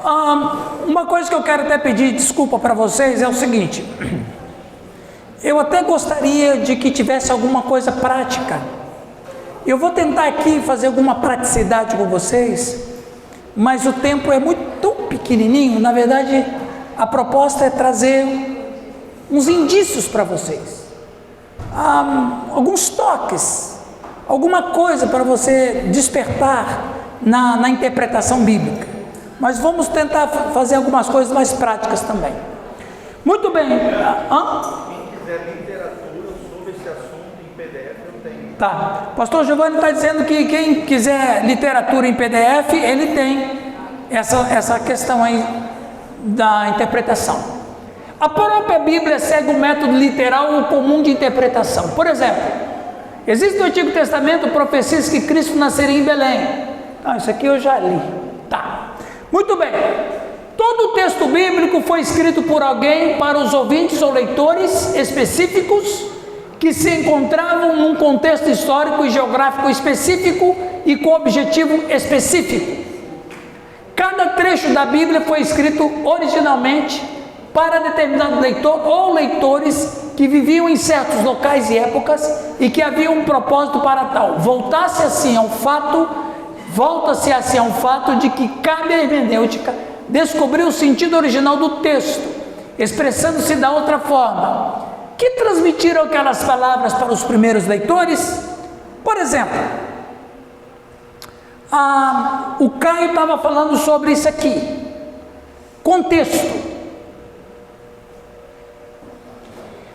Uma coisa que eu quero até pedir desculpa para vocês é o seguinte: eu até gostaria de que tivesse alguma coisa prática. Eu vou tentar aqui fazer alguma praticidade com vocês, mas o tempo é muito pequenininho. Na verdade, a proposta é trazer uns indícios para vocês, alguns toques, alguma coisa para você despertar na interpretação bíblica. Mas vamos tentar fazer algumas coisas mais práticas também. Muito bem. Quem quiser literatura sobre esse assunto em PDF, eu tenho. Tá. Pastor Giovanni está dizendo que quem quiser literatura em PDF, ele tem essa questão aí da interpretação. A própria Bíblia segue o método literal ou comum de interpretação. Por exemplo, existe no Antigo Testamento profecias que Cristo nasceria em Belém. Isso aqui eu já li. Tá. Muito bem. Todo o texto bíblico foi escrito por alguém para os ouvintes ou leitores específicos que se encontravam num contexto histórico e geográfico específico e com objetivo específico. Cada trecho da Bíblia foi escrito originalmente para determinado leitor ou leitores que viviam em certos locais e épocas e que haviam um propósito para tal. Volta-se assim ao fato de que cabe à hermenêutica descobrir o sentido original do texto, expressando-se da outra forma. Que transmitiram aquelas palavras para os primeiros leitores? Por exemplo, o Caio estava falando sobre isso aqui. Contexto.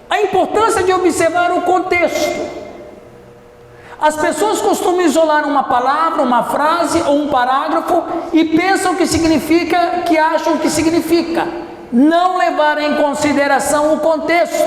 A importância de observar o contexto. As pessoas costumam isolar uma palavra, uma frase ou um parágrafo e pensam que significa, que acham que significa. Não levar em consideração o contexto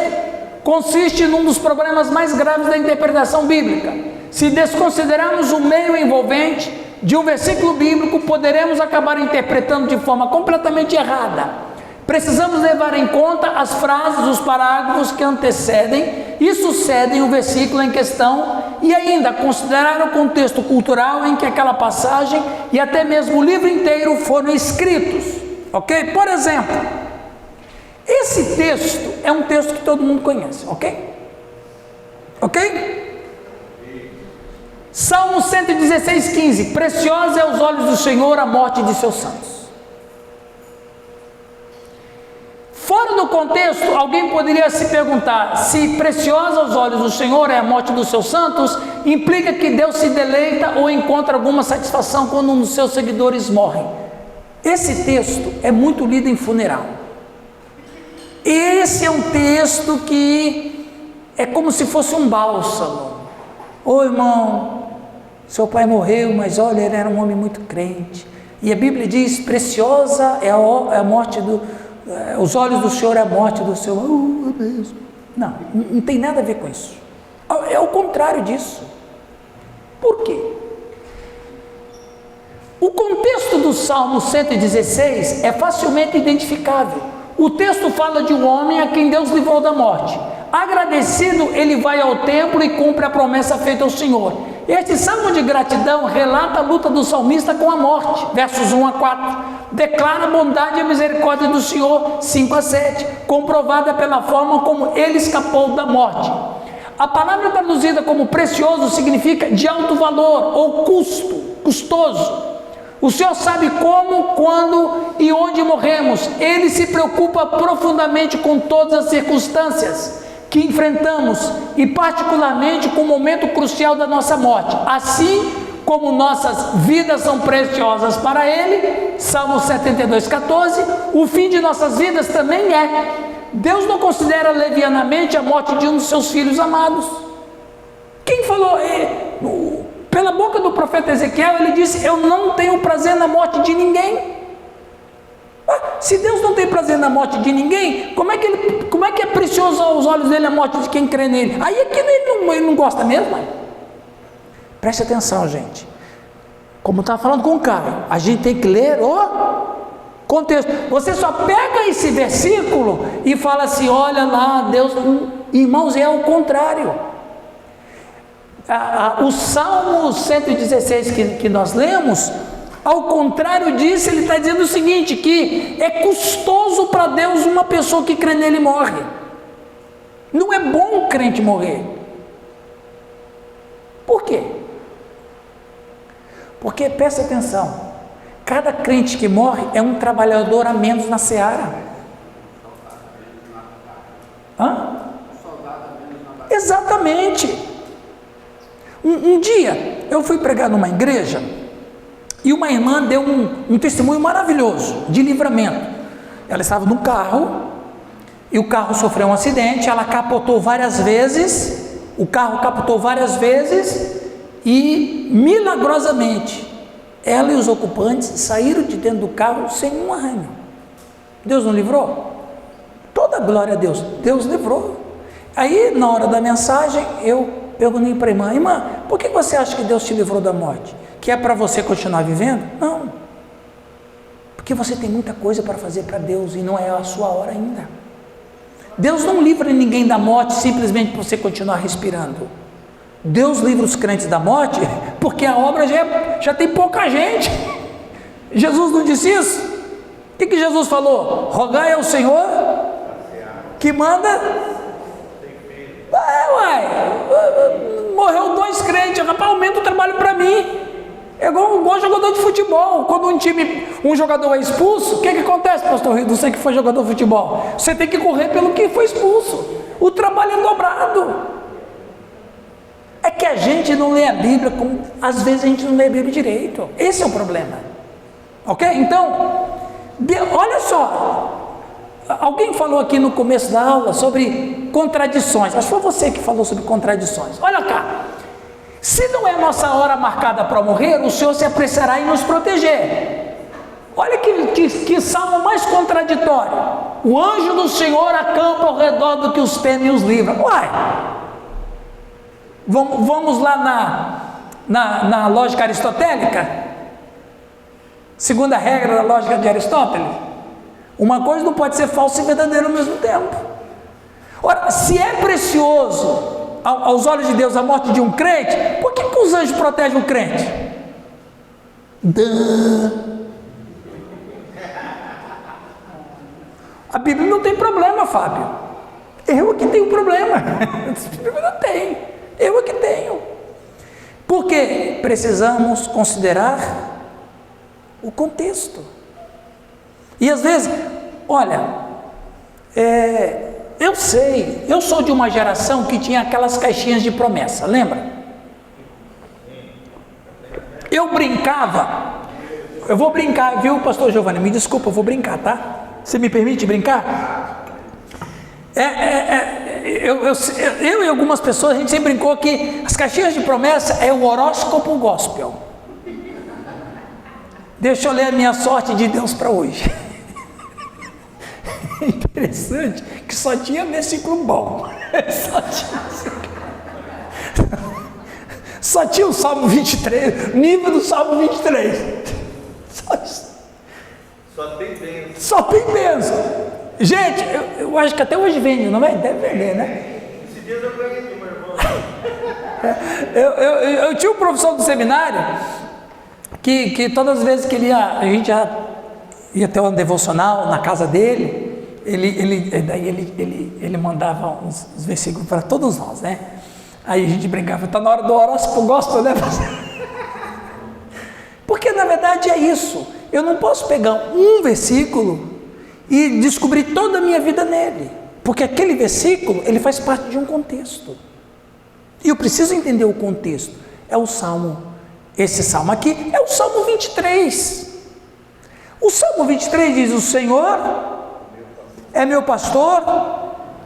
consiste num dos problemas mais graves da interpretação bíblica. Se desconsiderarmos o meio envolvente de um versículo bíblico, poderemos acabar interpretando de forma completamente errada. Precisamos levar em conta as frases, os parágrafos que antecedem e sucedem o versículo em questão e ainda considerar o contexto cultural em que aquela passagem e até mesmo o livro inteiro foram escritos, ok? Por exemplo, esse texto é um texto que todo mundo conhece, ok? Ok? Salmo 116:15: preciosa é aos olhos do Senhor a morte de seus santos. Fora do contexto, alguém poderia se perguntar: se preciosa aos olhos do Senhor é a morte dos seus santos, implica que Deus se deleita ou encontra alguma satisfação quando um dos seus seguidores morre. Esse texto é muito lido em funeral. Esse é um texto que é como se fosse um bálsamo. Ô irmão, seu pai morreu, mas olha, ele era um homem muito crente. E a Bíblia diz: preciosa é a morte os olhos do Senhor é a morte do seu. Não, não tem nada a ver com isso. É o contrário disso. Por quê? O contexto do Salmo 116 é facilmente identificável. O texto fala de um homem a quem Deus livrou da morte. Agradecido, ele vai ao templo e cumpre a promessa feita ao Senhor. Este salmo de gratidão relata a luta do salmista com a morte, versos 1 a 4. Declara a bondade e a misericórdia do Senhor, 5 a 7, comprovada pela forma como ele escapou da morte. A palavra traduzida como precioso significa de alto valor ou custoso. O Senhor sabe como, quando e onde morremos. Ele se preocupa profundamente com todas as circunstâncias que enfrentamos e particularmente com o momento crucial da nossa morte. Assim como nossas vidas são preciosas para Ele, Salmo 72:14, o fim de nossas vidas também é. Deus não considera levianamente a morte de um dos seus filhos amados. Quem falou? Pela boca do profeta Ezequiel, ele disse: eu não tenho prazer na morte de ninguém. Se Deus não tem prazer na morte de ninguém, como é que é precioso aos olhos dele a morte de quem crê nele? Aí é que ele não gosta mesmo. Preste atenção, gente. Como eu estava falando com o Caio, a gente tem que ler o contexto. Você só pega esse versículo e fala assim: olha lá, Deus. Irmãos, é o contrário. O Salmo 116 que nós lemos, Ao contrário disso, ele está dizendo o seguinte, que é custoso para Deus uma pessoa que crê nele morre. Não é bom o crente morrer. Por quê? Porque, presta atenção, cada crente que morre é um trabalhador a menos na seara. Hã? Exatamente. Um dia, eu fui pregar numa igreja, e uma irmã deu um testemunho maravilhoso, de livramento. Ela estava num carro, e o carro sofreu um acidente, ela capotou várias vezes, o carro capotou várias vezes, e milagrosamente, ela e os ocupantes saíram de dentro do carro sem um arranho. Deus não livrou? Toda a glória a Deus, Deus livrou. Aí, na hora da mensagem, eu perguntei para a irmã, irmã, por que você acha que Deus te livrou da morte? Que é para você continuar vivendo? Não, porque você tem muita coisa para fazer para Deus e não é a sua hora ainda. Deus não livra ninguém da morte simplesmente para você continuar respirando. Deus livra os crentes da morte porque a obra já tem pouca gente. Jesus não disse isso? O que Jesus falou? Rogai ao Senhor que manda. Morreu 2 crentes, rapaz, aumenta o trabalho para mim. É igual jogador de futebol. Quando um jogador é expulso, o que acontece, pastor Rio? Você que foi jogador de futebol, você tem que correr pelo que foi expulso. O trabalho é dobrado. É que a gente não lê a Bíblia, às vezes a gente não lê a Bíblia direito. Esse é o problema. Ok? Então, olha só. Alguém falou aqui no começo da aula sobre contradições. Acho que foi você que falou sobre contradições. Olha cá. Se não é nossa hora marcada para morrer, o Senhor se apressará em nos proteger. Olha que salmo mais contraditório. O anjo do Senhor acampa ao redor do que os teme e os livra. Uai! Vamos lá na lógica aristotélica? Segunda regra da lógica de Aristóteles. Uma coisa não pode ser falsa e verdadeira ao mesmo tempo. Ora, se é precioso aos olhos de Deus a morte de um crente, por que os anjos protegem o crente? A Bíblia não tem problema, Fábio. Eu é que tenho problema. A Bíblia não tem. Eu é que tenho. Porque precisamos considerar o contexto. E às vezes, olha, eu sei, eu sou de uma geração que tinha aquelas caixinhas de promessa, lembra? Eu brincava, eu vou brincar, viu, pastor Giovanni? Me desculpa, eu vou brincar, tá? Você me permite brincar? Eu e algumas pessoas, a gente sempre brincou que as caixinhas de promessa é o horóscopo gospel. Deixa eu ler a minha sorte de Deus para hoje. Interessante que só tinha versículo bom. Só tinha o Salmo 23, nível do Salmo 23. Só tem bênção. Gente, eu acho que até hoje vende, não é? Deve vender, né? Esse dia eu ganhei do meu irmão. Eu tinha um professor do seminário que todas as vezes que a gente já ia ter um devocional na casa dele, ele mandava uns versículos para todos nós, né? Aí a gente brincava, está na hora do horóscopo gospel, né? Porque na verdade é isso. Eu não posso pegar um versículo e descobrir toda a minha vida nele, porque aquele versículo, ele faz parte de um contexto, e eu preciso entender o contexto. É o Salmo, esse Salmo aqui é o Salmo 23, o Salmo 23 diz, o Senhor é meu pastor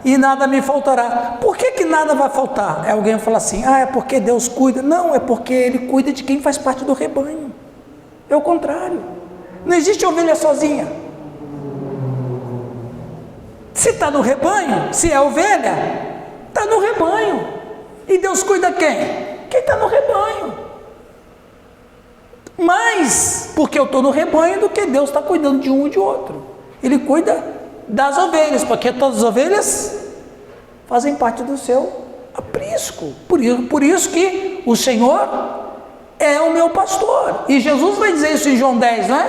e nada me faltará. Por que nada vai faltar? Alguém fala assim, é porque Deus cuida. Não, é porque Ele cuida de quem faz parte do rebanho. É o contrário, não existe ovelha sozinha. Se está no rebanho, se é ovelha, está no rebanho. E Deus cuida quem? Quem está no rebanho. Mais porque eu estou no rebanho do que Deus está cuidando de um e de outro. Ele cuida das ovelhas, porque todas as ovelhas fazem parte do seu aprisco. Por isso que o Senhor é o meu pastor. E Jesus vai dizer isso em João 10, não é?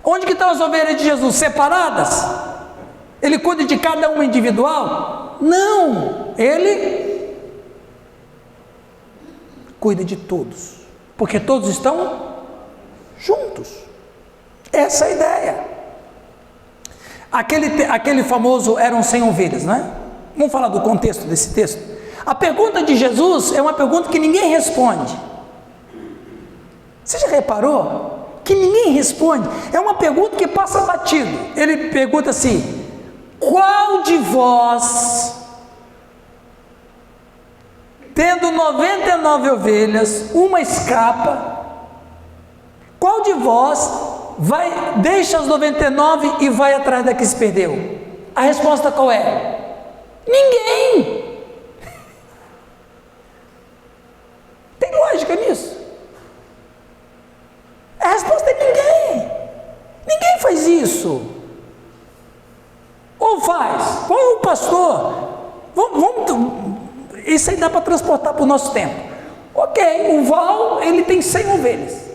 Onde que estão as ovelhas de Jesus? Separadas? Ele cuida de cada uma individual? Não, ele cuida de todos, porque todos estão juntos. Essa é a ideia. Aquele famoso eram 100 ovelhas, não é? Vamos falar do contexto desse texto. A pergunta de Jesus é uma pergunta que ninguém responde. Você já reparou que ninguém responde? É uma pergunta que passa batido. Ele pergunta assim: qual de vós, tendo 99 ovelhas, uma escapa, qual de vós deixa as 99 e vai atrás da que se perdeu? A resposta qual é? Ninguém. Tem lógica nisso? A resposta é ninguém. Ninguém faz isso. Ou faz? Qual é o pastor? Isso aí dá para transportar para o nosso tempo. Ok, o Val, ele tem 100 ovelhas.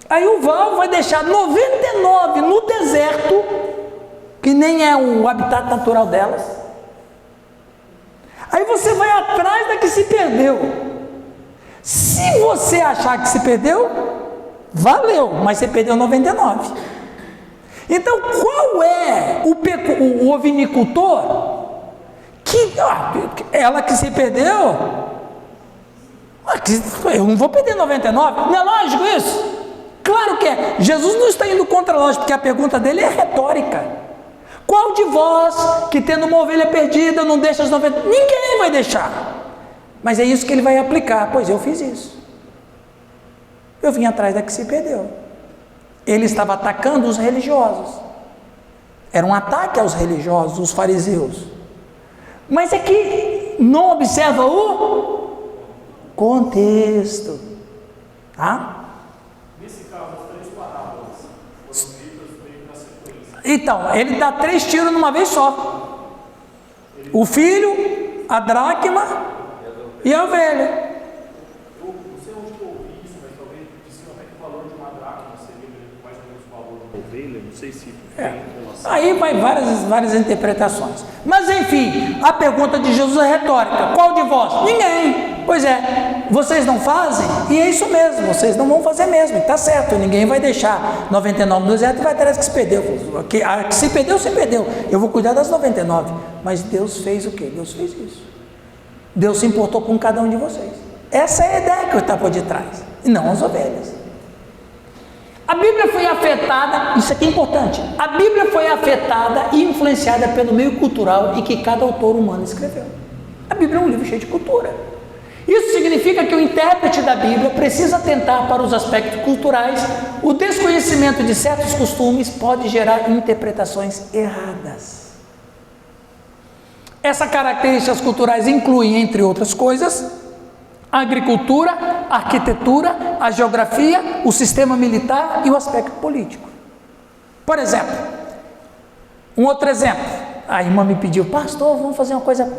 Aí o Val vai deixar 99 no deserto, que nem é o habitat natural delas. Aí você vai atrás da que se perdeu. Se você achar que se perdeu, valeu, mas você perdeu 99. Então, qual é o ovinicultor que ela que se perdeu? Eu não vou perder 99. Não é lógico isso? Claro que é. Jesus não está indo contra a lógica, porque a pergunta dele é retórica. Qual de vós que tendo uma ovelha perdida não deixa as 99? Ninguém vai deixar. Mas é isso que ele vai aplicar. Pois eu fiz isso. Eu vim atrás da que se perdeu. Ele estava atacando os religiosos. Era um ataque aos religiosos, os fariseus. Mas é que não observa o contexto. Tá? Nesse caso, as 3 parábolas foram ditas meio na sequência. Então, ele dá 3 tiros numa vez só. O filho, a dracma e a ovelha. Eu não sei onde eu ouvi isso, mas talvez disse até que o valor de uma dracma seria mais ou menos o valor de uma ovelha. Não sei se tem relação. Aí vai várias interpretações. Mas enfim, a pergunta de Jesus é retórica. Qual de vós? Ninguém. Pois é, vocês não fazem? E é isso mesmo, vocês não vão fazer mesmo. Está certo, ninguém vai deixar 99 no deserto e vai atrás que se perdeu. A que se perdeu, se perdeu. Eu vou cuidar das 99. Mas Deus fez o quê? Deus fez isso. Deus se importou com cada um de vocês. Essa é a ideia que está por detrás, e não as ovelhas. A Bíblia foi afetada, isso aqui é importante, a Bíblia foi afetada e influenciada pelo meio cultural em que cada autor humano escreveu. A Bíblia é um livro cheio de cultura. Isso significa que o intérprete da Bíblia precisa atentar para os aspectos culturais. O desconhecimento de certos costumes pode gerar interpretações erradas. Essas características culturais incluem, entre outras coisas, a agricultura, a arquitetura, a geografia, o sistema militar e o aspecto político. Por exemplo, um outro exemplo, a irmã me pediu: pastor, vamos fazer uma coisa.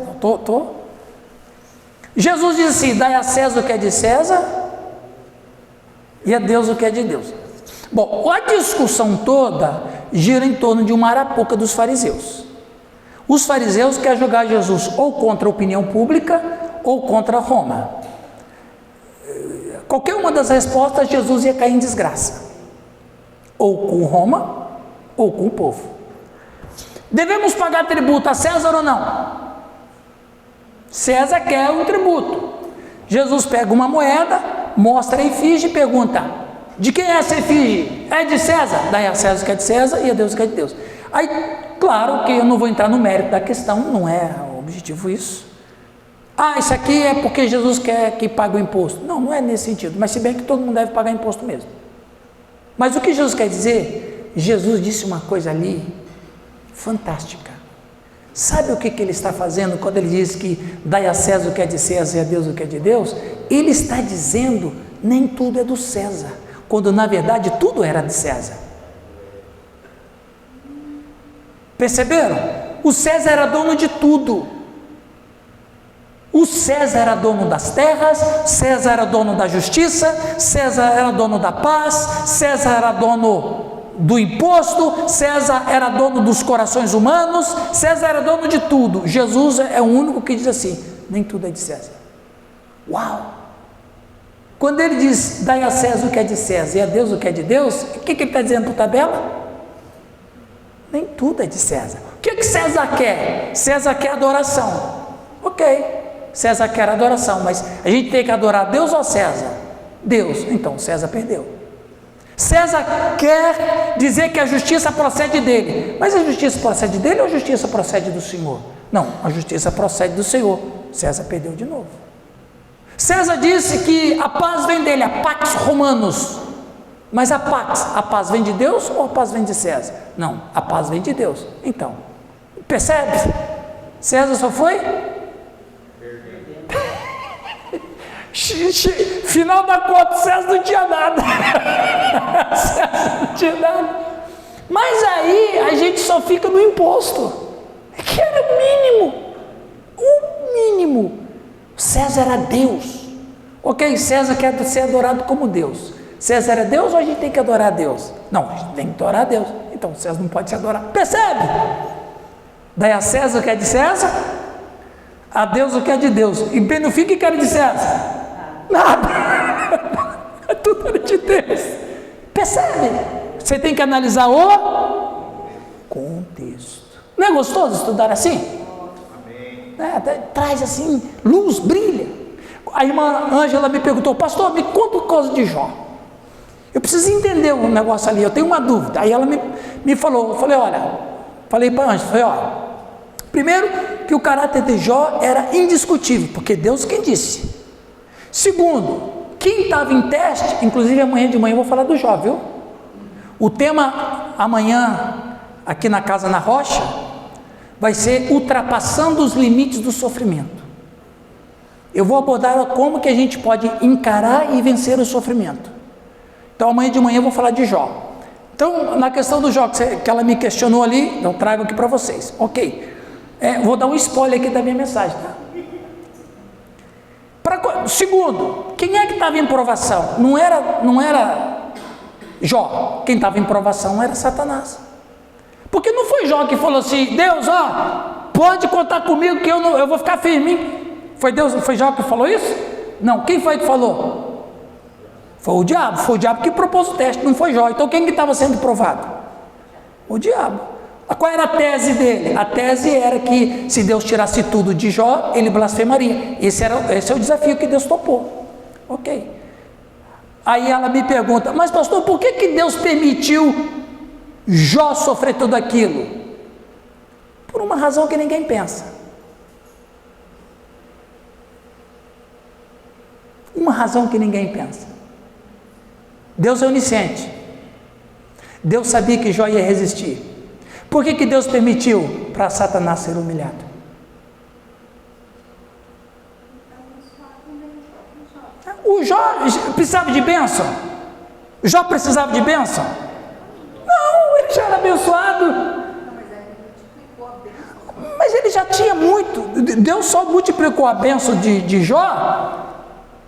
Jesus diz assim: dai a César o que é de César e a Deus o que é de Deus. Bom, a discussão toda gira em torno de uma arapuca dos fariseus. Os fariseus querem julgar Jesus ou contra a opinião pública ou contra Roma. Qualquer uma das respostas, Jesus ia cair em desgraça, ou com Roma ou com o povo. Devemos pagar tributo a César ou não? César quer um tributo. Jesus pega uma moeda, mostra a efígie e pergunta: de quem é essa efígie? É de César? Daí a César que é de César e a Deus que é de Deus. Aí, claro que eu não vou entrar no mérito da questão, não é o objetivo isso. Isso aqui é porque Jesus quer que pague o imposto. Não, não é nesse sentido, mas se bem que todo mundo deve pagar imposto mesmo. Mas o que Jesus quer dizer? Jesus disse uma coisa ali fantástica. Sabe o que ele está fazendo quando ele diz que dai a César o que é de César e a Deus o que é de Deus? Ele está dizendo: nem tudo é do César, quando na verdade tudo era de César. Perceberam? O César era dono de tudo. O César era dono das terras, César era dono da justiça, César era dono da paz, César era dono do imposto, César era dono dos corações humanos, César era dono de tudo. Jesus é o único que diz assim: nem tudo é de César. Uau! Quando ele diz, dai a César o que é de César e a Deus o que é de Deus, o que ele está dizendo por tabela? Nem tudo é de César. O que César quer? César quer adoração. Ok, César quer adoração, mas a gente tem que adorar Deus ou César? Deus. Então César perdeu. César quer dizer que a justiça procede dele, mas a justiça procede dele ou a justiça procede do Senhor? Não, a justiça procede do Senhor. César perdeu de novo. César disse que a paz vem dele, a Pax Romanos. Mas a paz vem de Deus ou a paz vem de César? Não, a paz vem de Deus. Então, percebe? César só foi? Final da conta, César não tinha nada. César não tinha nada. Mas aí a gente só fica no imposto, que era o mínimo. O mínimo. César era Deus. Ok, César quer ser adorado como Deus. César é Deus ou a gente tem que adorar a Deus? Não, a gente tem que adorar a Deus. Então César não pode se adorar. Percebe? Daí a César o que é de César, a Deus o que é de Deus. E bem no fim, o que era de César? Nada. Tudo era de Deus. Percebe? Você tem que analisar o contexto. Não é gostoso estudar assim? Traz assim, luz, brilha. A irmã Ângela me perguntou: pastor, me conta o caso de Jó. Eu preciso entender um negócio ali, eu tenho uma dúvida. Aí ela me falou, eu falei, olha, falei para a Ângela, falei, olha, primeiro que o caráter de Jó era indiscutível, porque Deus quem disse. Segundo, quem estava em teste, inclusive amanhã de manhã eu vou falar do Jó, viu? O tema amanhã, aqui na Casa na Rocha, vai ser ultrapassando os limites do sofrimento. Eu vou abordar como que a gente pode encarar e vencer o sofrimento. Então amanhã de manhã eu vou falar de Jó. Então na questão do Jó, que ela me questionou ali, eu trago aqui para vocês. Ok, vou dar um spoiler aqui da minha mensagem, tá? Segundo, quem é que estava em provação? Não era Jó. Quem estava em provação era Satanás. Porque não foi Jó que falou assim: Deus, pode contar comigo que eu vou ficar firme. Foi Jó que falou isso? Não, quem foi que falou? Foi o diabo que propôs o teste, não foi Jó. Então quem que estava sendo provado? O diabo. Qual era a tese dele? A tese era que se Deus tirasse tudo de Jó, ele blasfemaria. Esse é o desafio que Deus topou. Ok. Aí ela me pergunta: mas pastor, por que Deus permitiu Jó sofrer tudo aquilo? Por uma razão que ninguém pensa. Uma razão que ninguém pensa. Deus é onisciente. Deus sabia que Jó ia resistir. Por que Deus permitiu? Para Satanás ser humilhado. O Jó precisava de bênção? Jó precisava de bênção? Não, ele já era abençoado. Mas ele já tinha muito. Deus só multiplicou a bênção de Jó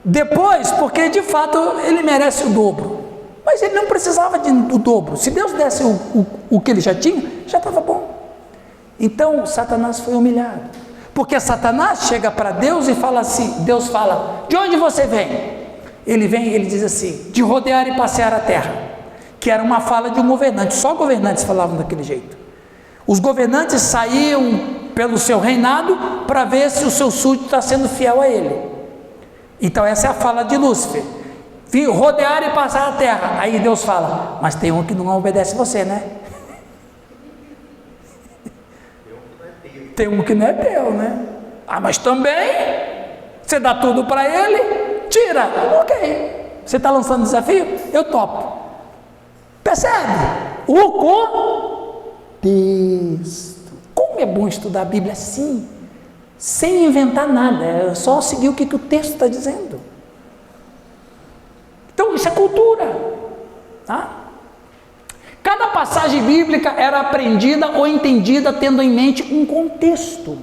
depois, porque de fato ele merece o dobro. Mas ele não precisava do dobro. Se Deus desse o que ele já tinha, já estava bom. Então Satanás foi humilhado. Porque Satanás chega para Deus e fala assim, Deus fala: de onde você vem? Ele vem e ele diz assim: de rodear e passear a terra. Que era uma fala de um governante. Só governantes falavam daquele jeito. Os governantes saíam pelo seu reinado para ver se o seu súdito está sendo fiel a ele. Então essa é a fala de Lúcifer: rodear e passar a terra. Aí Deus fala: mas tem um que não obedece você, né? Tem um que não é teu, né? Mas também você dá tudo para ele, tira. Ok, você está lançando desafio? Eu topo. Percebe? O contexto. Como é bom estudar a Bíblia assim, sem inventar nada, é só seguir o que o texto está dizendo. Então isso é cultura, tá? Cada passagem bíblica era aprendida ou entendida tendo em mente um contexto.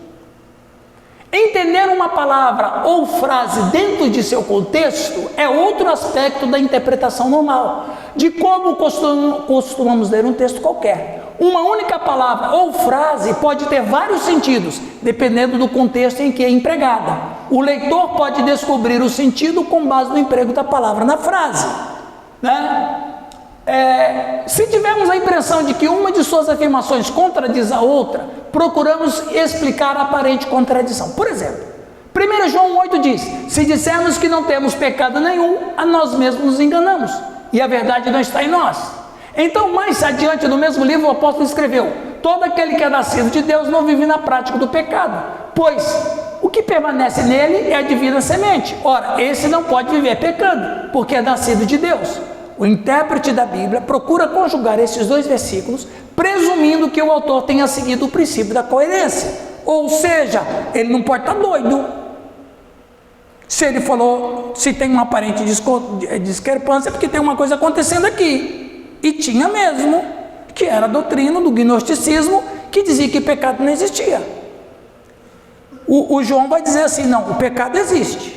Entender uma palavra ou frase dentro de seu contexto é outro aspecto da interpretação normal, de como costumamos ler um texto qualquer. Uma única palavra ou frase pode ter vários sentidos, dependendo do contexto em que é empregada. O leitor pode descobrir o sentido com base no emprego da palavra na frase, né? Se tivermos a impressão de que uma de suas afirmações contradiz a outra, procuramos explicar a aparente contradição. Por exemplo, 1 João 8 diz: se dissermos que não temos pecado nenhum, a nós mesmos nos enganamos, e a verdade não está em nós. Então, mais adiante no mesmo livro, o apóstolo escreveu: todo aquele que é nascido de Deus não vive na prática do pecado, pois o que permanece nele é a divina semente. Ora, esse não pode viver pecando, porque é nascido de Deus. O intérprete da Bíblia procura conjugar esses dois versículos, presumindo que o autor tenha seguido o princípio da coerência. Ou seja, ele não pode estar doido. Se ele falou, se tem uma aparente discrepância, é porque tem uma coisa acontecendo aqui. E tinha mesmo, que era a doutrina do gnosticismo, que dizia que pecado não existia. O João vai dizer assim: não, o pecado existe.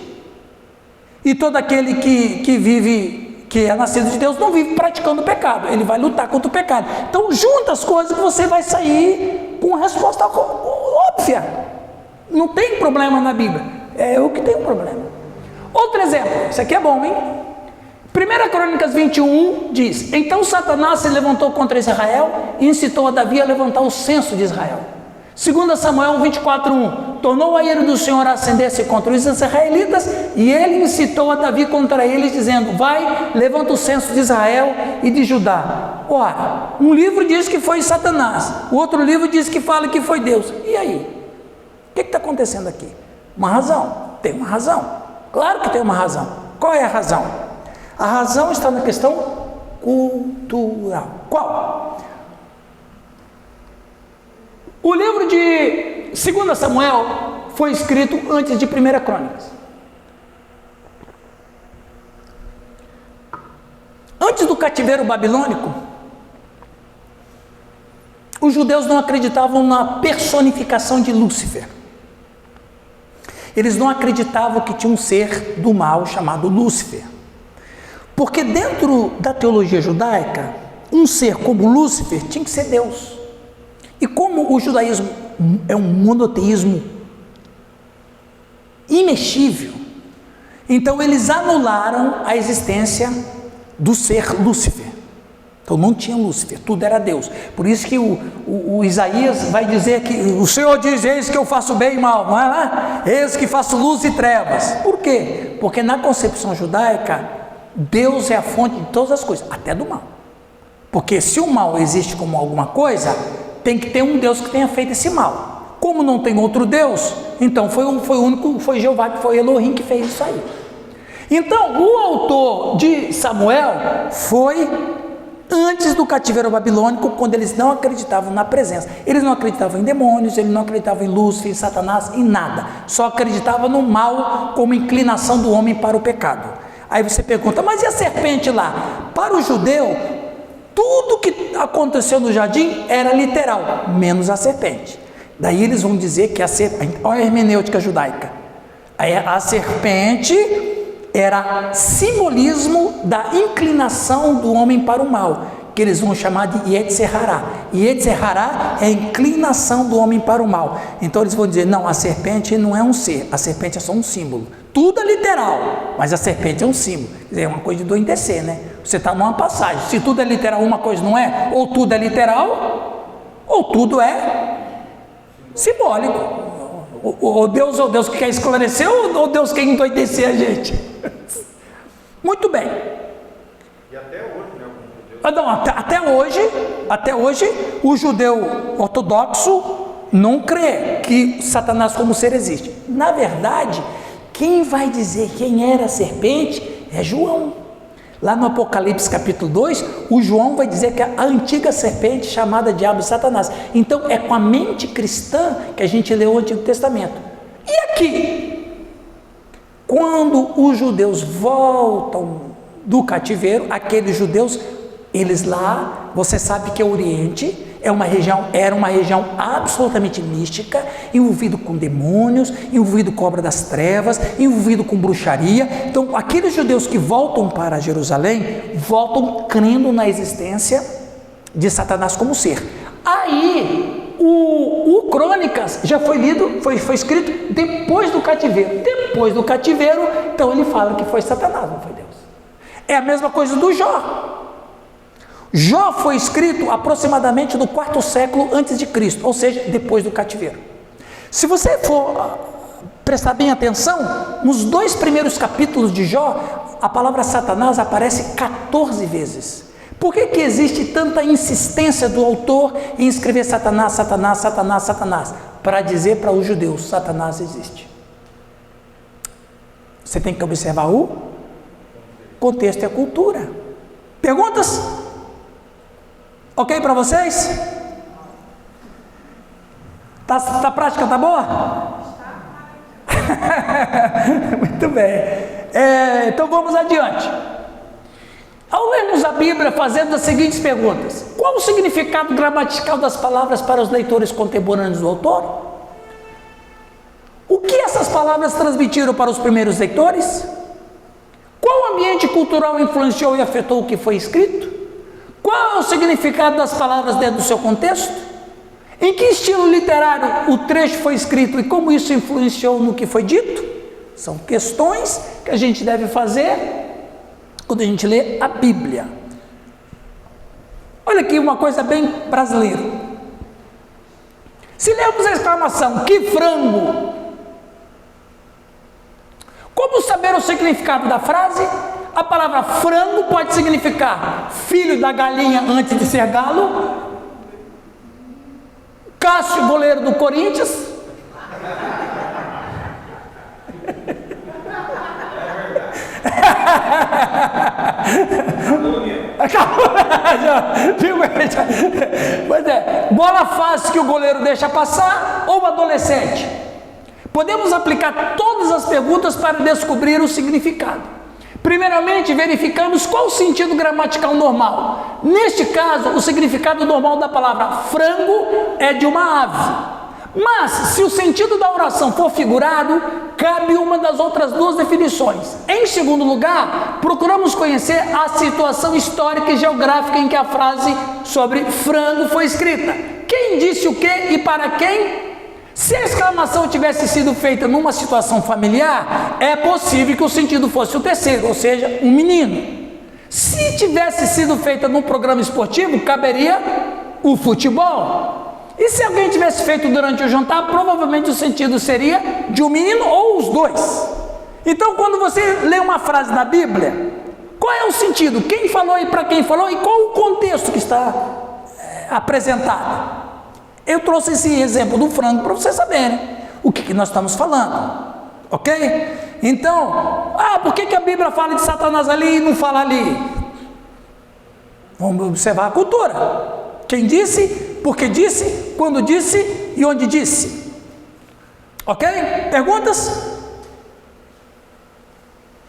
E todo aquele que vive, que é nascido de Deus, não vive praticando o pecado, ele vai lutar contra o pecado. Então junta as coisas que você vai sair com uma resposta óbvia. Não tem problema na Bíblia, é eu que tenho problema. Outro exemplo, isso aqui é bom, hein? 1 Crônicas 21 diz: então Satanás se levantou contra Israel e incitou a Davi a levantar o censo de Israel. 2 Samuel 24:1, tornou a ira do Senhor a acender-se contra os israelitas, e ele incitou a Davi contra eles, dizendo: vai, levanta o censo de Israel e de Judá. Ora, um livro diz que foi Satanás, o outro livro diz que fala que foi Deus. E aí? O que está acontecendo aqui? Uma razão, tem uma razão, claro que tem uma razão. Qual é a razão? A razão está na questão cultural. Qual? O livro de 2 Samuel foi escrito antes de 1 Crônicas. Antes do cativeiro babilônico, os judeus não acreditavam na personificação de Lúcifer. Eles não acreditavam que tinha um ser do mal chamado Lúcifer. Porque dentro da teologia judaica, um ser como Lúcifer tinha que ser Deus. E como o judaísmo é um monoteísmo imexível, então eles anularam a existência do ser Lúcifer. Então não tinha Lúcifer, tudo era Deus. Por isso que o Isaías vai dizer que o Senhor diz: eis que eu faço bem e mal, não é lá? Eis que faço luz e trevas. Por quê? Porque na concepção judaica, Deus é a fonte de todas as coisas, até do mal. Porque se o mal existe como alguma coisa, tem que ter um Deus que tenha feito esse mal. Como não tem outro Deus, então foi o único, foi Jeová, que foi Elohim que fez isso aí. Então, o autor de Samuel foi antes do cativeiro babilônico, quando eles não acreditavam na presença. Eles não acreditavam em demônios, eles não acreditavam em Lúcifer, em Satanás, em nada. Só acreditavam no mal como inclinação do homem para o pecado. Aí você pergunta: mas e a serpente lá? Para o judeu, tudo que aconteceu no jardim era literal, menos a serpente. Daí eles vão dizer que a serpente, olha a hermenêutica judaica, a serpente era simbolismo da inclinação do homem para o mal, que eles vão chamar de Yetzer Hará. Yetzer Hará é a inclinação do homem para o mal. Então eles vão dizer: não, a serpente não é um ser, a serpente é só um símbolo. Tudo é literal, mas a serpente é um símbolo. Quer dizer, é uma coisa de do em descer, né? Você está numa passagem, se tudo é literal, uma coisa não é, ou tudo é literal, ou tudo é simbólico. Ou Deus que quer esclarecer, ou Deus quer endoidecer a gente. Muito bem. E até hoje, né? Não, até hoje, o judeu ortodoxo não crê que Satanás como ser existe. Na verdade, quem vai dizer quem era a serpente é João. Lá no Apocalipse capítulo 2, o João vai dizer que a antiga serpente chamada Diabo e Satanás. Então é com a mente cristã que a gente lê o Antigo Testamento. E aqui, quando os judeus voltam do cativeiro, aqueles judeus, eles lá, você sabe que é o Oriente, Era uma região absolutamente mística, envolvido com demônios, envolvido com obra das trevas, envolvido com bruxaria. Então, aqueles judeus que voltam para Jerusalém, voltam crendo na existência de Satanás como ser. Aí, o Crônicas já foi lido, foi escrito depois do cativeiro. Depois do cativeiro, então ele fala que foi Satanás, não foi Deus. É a mesma coisa do Jó. Jó foi escrito aproximadamente no 4º século antes de Cristo, ou seja, depois do cativeiro. Se você for prestar bem atenção, nos 2 primeiros capítulos de Jó, a palavra Satanás aparece 14 vezes. Por que existe tanta insistência do autor em escrever Satanás, Satanás, Satanás, Satanás? Para dizer para os judeus, Satanás existe. Você tem que observar o contexto e a cultura. Perguntas? Ok para vocês? A prática tá boa? Muito bem. Então vamos adiante. Ao lermos a Bíblia, fazendo as seguintes perguntas: qual o significado gramatical das palavras para os leitores contemporâneos do autor? O que essas palavras transmitiram para os primeiros leitores? Qual ambiente cultural influenciou e afetou o que foi escrito? Qual é o significado das palavras dentro do seu contexto? Em que estilo literário o trecho foi escrito e como isso influenciou no que foi dito? São questões que a gente deve fazer quando a gente lê a Bíblia. Olha aqui uma coisa bem brasileira. Se lermos a exclamação, que frango! Como saber o significado da frase? A palavra frango pode significar filho da galinha antes de ser galo, Cássio, goleiro do Corinthians, pois é, bola fácil que o goleiro deixa passar, ou adolescente. Podemos aplicar todas as perguntas para descobrir o significado. Primeiramente, verificamos qual o sentido gramatical normal. Neste caso, o significado normal da palavra frango é de uma ave. Mas, se o sentido da oração for figurado, cabe uma das outras 2 definições. Em segundo lugar, procuramos conhecer a situação histórica e geográfica em que a frase sobre frango foi escrita. Quem disse o que e para quem? Se a exclamação tivesse sido feita numa situação familiar, é possível que o sentido fosse o terceiro, ou seja, um menino. Se tivesse sido feita num programa esportivo, caberia o futebol. E se alguém tivesse feito durante o jantar, provavelmente o sentido seria de um menino ou os 2. Então, quando você lê uma frase da Bíblia, qual é o sentido? Quem falou e para quem falou e qual o contexto que está apresentado? Eu trouxe esse exemplo do frango para vocês saberem o que nós estamos falando, ok? Então, por que a Bíblia fala de Satanás ali e não fala ali? Vamos observar a cultura. Quem disse, por que disse, quando disse e onde disse. Ok? Perguntas?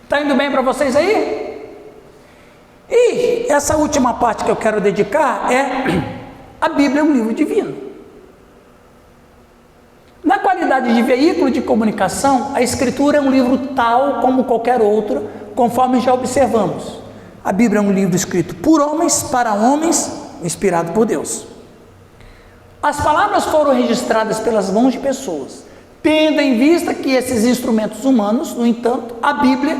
Está indo bem para vocês aí? E essa última parte que eu quero dedicar é: a Bíblia é um livro divino. Na qualidade de veículo de comunicação, a Escritura é um livro tal como qualquer outro, conforme já observamos. A Bíblia é um livro escrito por homens, para homens, inspirado por Deus. As palavras foram registradas pelas mãos de pessoas, tendo em vista que esses instrumentos humanos, no entanto, a Bíblia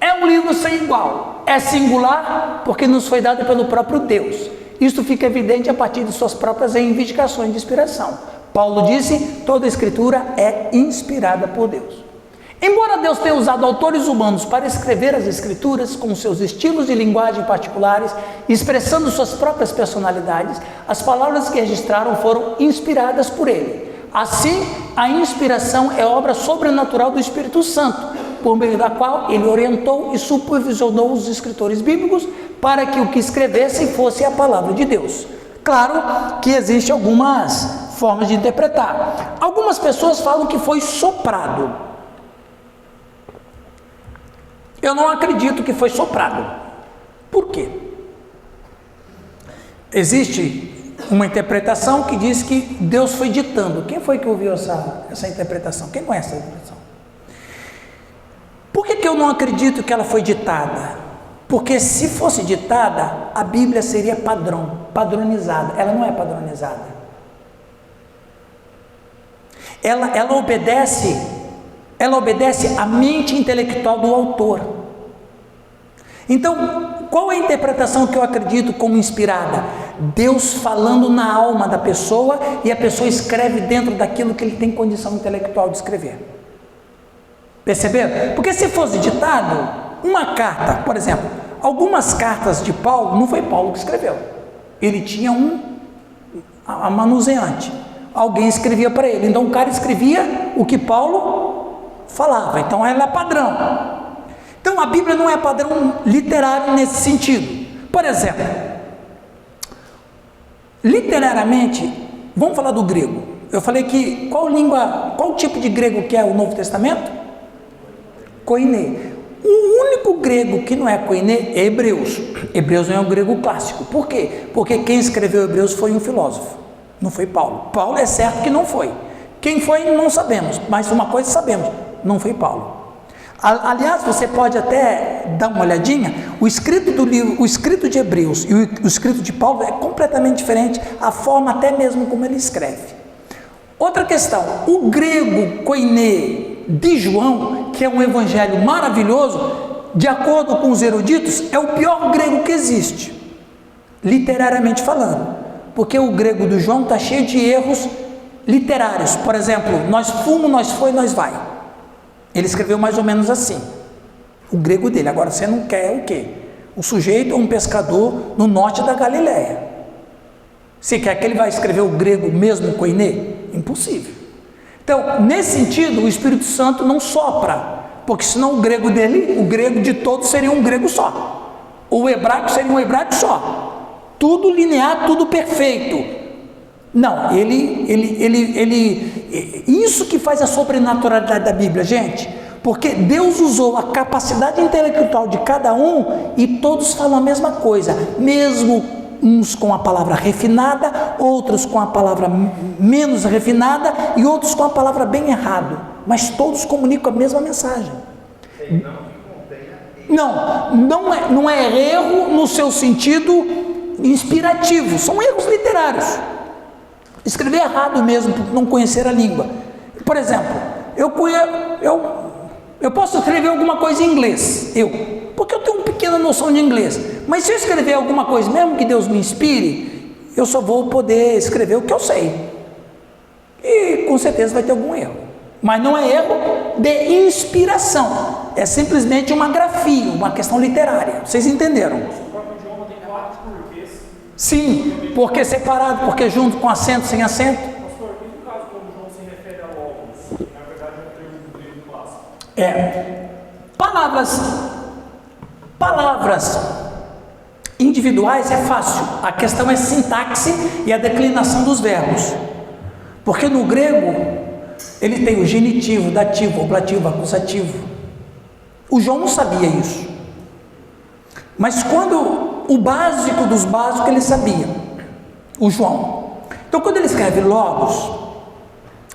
é um livro sem igual, é singular porque nos foi dado pelo próprio Deus. Isto fica evidente a partir de suas próprias reivindicações de inspiração. Paulo disse: toda a Escritura é inspirada por Deus. Embora Deus tenha usado autores humanos para escrever as Escrituras, com seus estilos de linguagem particulares, expressando suas próprias personalidades, as palavras que registraram foram inspiradas por Ele. Assim, a inspiração é obra sobrenatural do Espírito Santo, por meio da qual Ele orientou e supervisionou os escritores bíblicos para que o que escrevessem fosse a palavra de Deus. Claro que existem algumas formas de interpretar. Algumas pessoas falam que foi soprado. Eu não acredito que foi soprado. Por quê? Existe uma interpretação que diz que Deus foi ditando. Quem foi que ouviu essa interpretação? Quem conhece essa interpretação? Por que eu não acredito que ela foi ditada? Porque se fosse ditada, a Bíblia seria padronizada. Ela não é padronizada. Ela obedece à mente intelectual do autor. Então, qual é a interpretação que eu acredito como inspirada? Deus falando na alma da pessoa e a pessoa escreve dentro daquilo que ele tem condição intelectual de escrever. Perceberam? Porque se fosse ditado uma carta, por exemplo, algumas cartas de Paulo, não foi Paulo que escreveu. Ele tinha a manuseante. Alguém escrevia para ele. Então o cara escrevia o que Paulo falava. Então ela é padrão. Então a Bíblia não é padrão literário nesse sentido. Por exemplo, literariamente, vamos falar do grego. Eu falei que qual tipo de grego que é o Novo Testamento? Koiné. O único grego que não é koiné é Hebreus. Hebreus não é um grego clássico. Por quê? Porque quem escreveu Hebreus foi um filósofo, não foi Paulo. Paulo é certo que não foi. Quem foi não sabemos, mas uma coisa sabemos, não foi Paulo. Aliás, você pode até dar uma olhadinha, o escrito de Hebreus e o escrito de Paulo é completamente diferente, a forma até mesmo como ele escreve. Outra questão, o grego koiné de João, que é um evangelho maravilhoso, de acordo com os eruditos, é o pior grego que existe, literariamente falando, porque o grego do João está cheio de erros literários. Por exemplo, nós fumo, nós foi, nós vai. Ele escreveu mais ou menos assim, o grego dele. Agora você não quer o quê? O sujeito é um pescador no norte da Galileia. Você quer que ele vai escrever o grego mesmo koiné? Impossível. Então, nesse sentido, o Espírito Santo não sopra, porque senão o grego dele, o grego de todos seria um grego só. O hebraico seria um hebraico só. Tudo linear, tudo perfeito. Não, isso que faz a sobrenaturalidade da Bíblia, gente, porque Deus usou a capacidade intelectual de cada um e todos falam a mesma coisa, mesmo uns com a palavra refinada, outros com a palavra menos refinada e outros com a palavra bem errado, mas todos comunicam a mesma mensagem. Não é erro no seu sentido inspirativo, são erros literários. Escrever errado mesmo, por não conhecer a língua. Por exemplo, eu posso escrever alguma coisa em inglês, porque eu tenho uma pequena noção de inglês, mas se eu escrever alguma coisa, mesmo que Deus me inspire, eu só vou poder escrever o que eu sei, e com certeza vai ter algum erro, mas não é erro de inspiração, é simplesmente uma grafia, uma questão literária. Vocês entenderam? O próprio idioma tem 4 porquês. Sim, porque separado, porque junto, com acento, sem acento. Pastor, e no caso quando João se refere a logos, que na verdade é um termo do grego clássico? Palavras individuais é fácil, a questão é sintaxe e a declinação dos verbos, porque no grego ele tem o genitivo, dativo, oblativo, acusativo. O João não sabia isso, mas quando o básico dos básicos ele sabia, o João. Então quando ele escreve logos,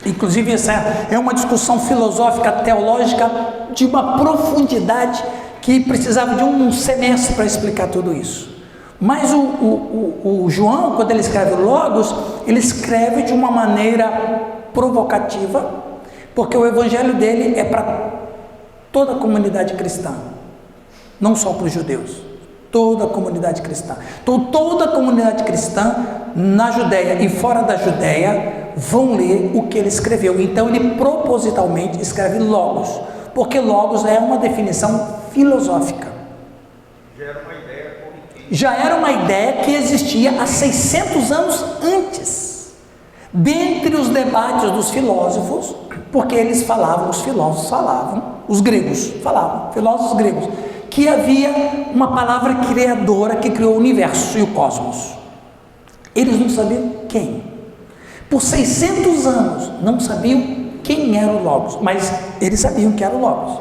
inclusive essa é uma discussão filosófica, teológica de uma profundidade que precisava de um semestre para explicar tudo isso. Mas o João, quando ele escreve logos, ele escreve de uma maneira provocativa, porque o evangelho dele é para toda a comunidade cristã, não só para os judeus, toda a comunidade cristã. Então toda a comunidade cristã na Judéia e fora da Judéia vão ler o que ele escreveu. Então ele propositalmente escreve logos, porque logos é uma definição filosófica. Já era uma ideia que existia há 600 anos antes, dentre os debates dos filósofos, porque eles falavam, os gregos falavam, filósofos gregos, que havia uma palavra criadora que criou o universo e o cosmos. Eles não sabiam quem. Por 600 anos não sabiam quem era o Logos, mas eles sabiam que era o Logos.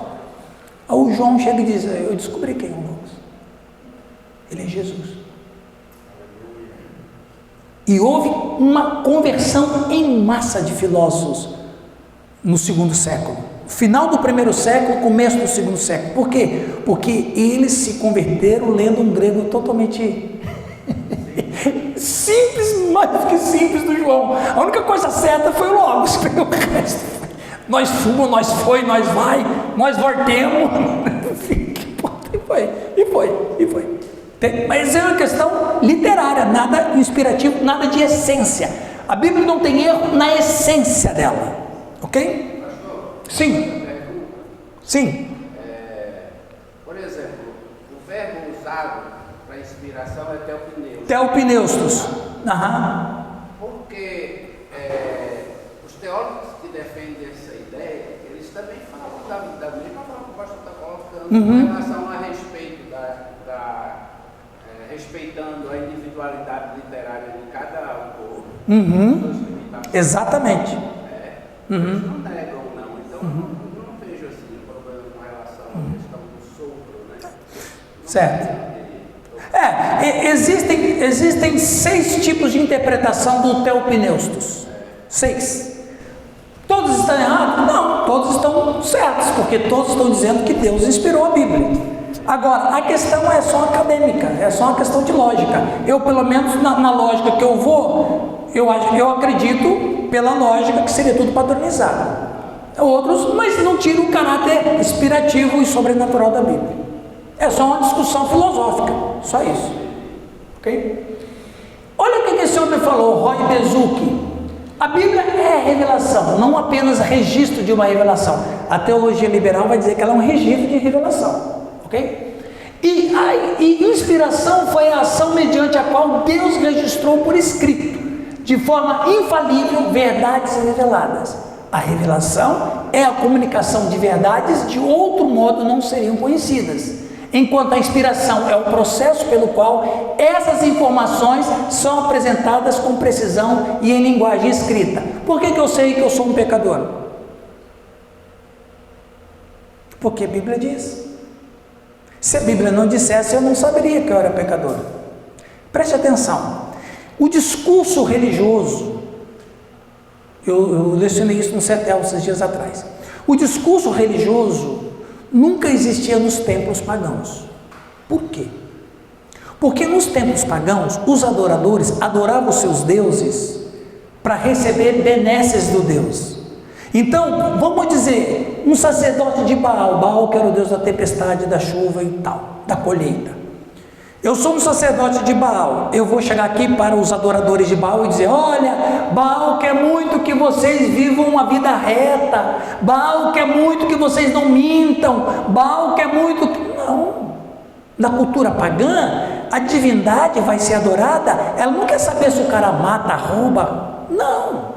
Aí o João chega e diz: eu descobri quem é o Logos. Ele é Jesus. E houve uma conversão em massa de filósofos no segundo século. Final do primeiro século, começo do segundo século. Por quê? Porque eles se converteram lendo um grego totalmente simples, mais do que simples do João. A única coisa certa foi o Logos. O resto foi, nós fomos, nós foi, nós vai, nós voltemos. E foi. Mas é uma questão literária, nada inspirativo, nada de essência. A Bíblia não tem erro na essência dela, ok? Sim. Por exemplo, o verbo usado para inspiração é teopneustos. Teopneustos. Porque os teólogos que defendem essa ideia, eles também falam da mesma forma que o pastor está colocando, em relação a respeito respeitando a individualidade literária de cada autor. Exatamente. Eles não negam, não. Então, não vejo assim um problema com relação à questão do sopro, né? Certo. Existem 6 tipos de interpretação do teopneustos. 6. Todos estão errados? Não, todos estão certos, porque todos estão dizendo que Deus inspirou a Bíblia. Agora, a questão é só acadêmica, é só uma questão de lógica. Eu, pelo menos na lógica que eu vou, eu acredito, pela lógica, que seria tudo padronizado. Outros, mas não tira o caráter inspirativo e sobrenatural da Bíblia. É só uma discussão filosófica, só isso. Ok? Olha o que esse homem falou, Roy Bezuki. A Bíblia é revelação, não apenas registro de uma revelação. A teologia liberal vai dizer que ela é um registro de revelação. Ok? E inspiração foi a ação mediante a qual Deus registrou por escrito, de forma infalível, verdades reveladas. A revelação é a comunicação de verdades de outro modo não seriam conhecidas, enquanto a inspiração é o processo pelo qual essas informações são apresentadas com precisão e em linguagem escrita. Por que eu sei que eu sou um pecador? Porque a Bíblia diz. Se a Bíblia não dissesse, eu não saberia que eu era pecador. Preste atenção. O discurso religioso, eu lecionei isso no CETEL esses dias atrás. O discurso religioso nunca existia nos templos pagãos. Por quê? Porque nos templos pagãos, os adoradores adoravam os seus deuses para receber benesses do Deus. Então, vamos dizer, um sacerdote de Baal que era o deus da tempestade, da chuva e tal, da colheita. Eu sou um sacerdote de Baal, eu vou chegar aqui para os adoradores de Baal e dizer: olha, Baal quer muito que vocês vivam uma vida reta, Baal quer muito que vocês não mintam, Baal quer muito que... Não. Na cultura pagã, a divindade vai ser adorada, ela não quer saber se o cara mata, rouba, não.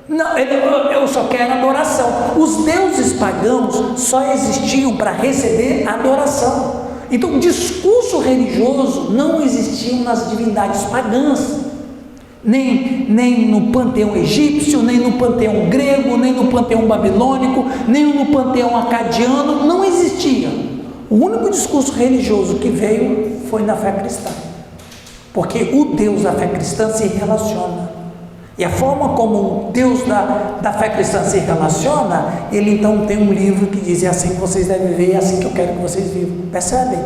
Não, eu só quero adoração. Os deuses pagãos só existiam para receber adoração. Então, o discurso religioso não existia nas divindades pagãs, nem no panteão egípcio, nem no panteão grego, nem no panteão babilônico, nem no panteão acadiano, não existia. O único discurso religioso que veio foi na fé cristã, porque o Deus da fé cristã se relaciona. E a forma como o Deus da fé cristã se relaciona, ele então tem um livro que diz: é assim que vocês devem viver, é assim que eu quero que vocês vivam. Percebem?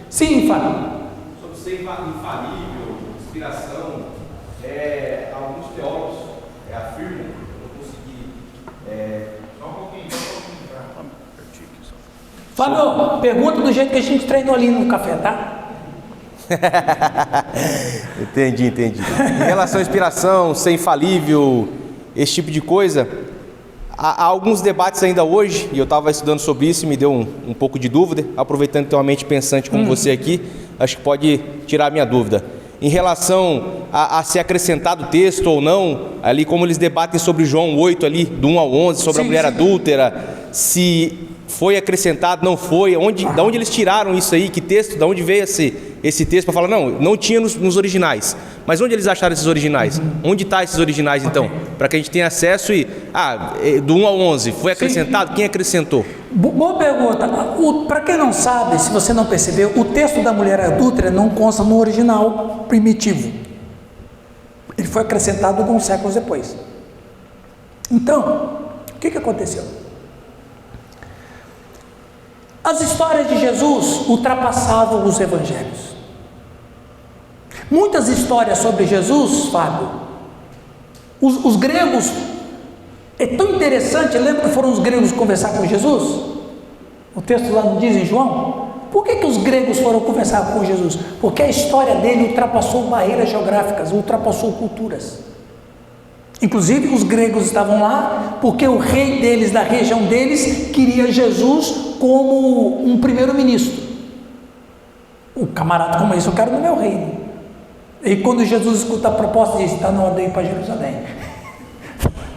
Sim, Fábio. Sobre ser infalível, inspiração, alguns teólogos afirmam, eu consegui, só um pouquinho. Fábio, pergunta do jeito que a gente treinou ali no café, tá? Entendi. Em relação à inspiração, ser infalível, esse tipo de coisa, há alguns debates ainda hoje, e eu estava estudando sobre isso e me deu um pouco de dúvida, aproveitando que tem uma mente pensante como você aqui, acho que pode tirar a minha dúvida. Em relação a ser acrescentado texto ou não, ali como eles debatem sobre João 8 ali, do 1 ao 11, sobre a mulher adúltera, se foi acrescentado, não foi, da onde eles tiraram isso aí, que texto, da onde veio esse texto para falar, não tinha nos originais, mas onde eles acharam esses originais? Onde está esses originais então? Para que a gente tenha acesso do 1 ao 11, foi acrescentado? Quem acrescentou? Boa pergunta. Para quem não sabe, se você não percebeu, o texto da mulher adúltera não consta no original primitivo. foi acrescentado alguns séculos depois. Então, o que aconteceu? As histórias de Jesus ultrapassavam os evangelhos. Muitas histórias sobre Jesus, Fábio, os gregos, é tão interessante, lembra que foram os gregos conversar com Jesus? O texto lá não diz em João? Por que os gregos foram conversar com Jesus? Porque a história dele ultrapassou barreiras geográficas, ultrapassou culturas. Inclusive os gregos estavam lá porque o rei deles, da região deles, queria Jesus como um primeiro-ministro. Um camarada como esse eu quero no meu reino. E quando Jesus escuta a proposta, diz: está na hora de ir para Jerusalém.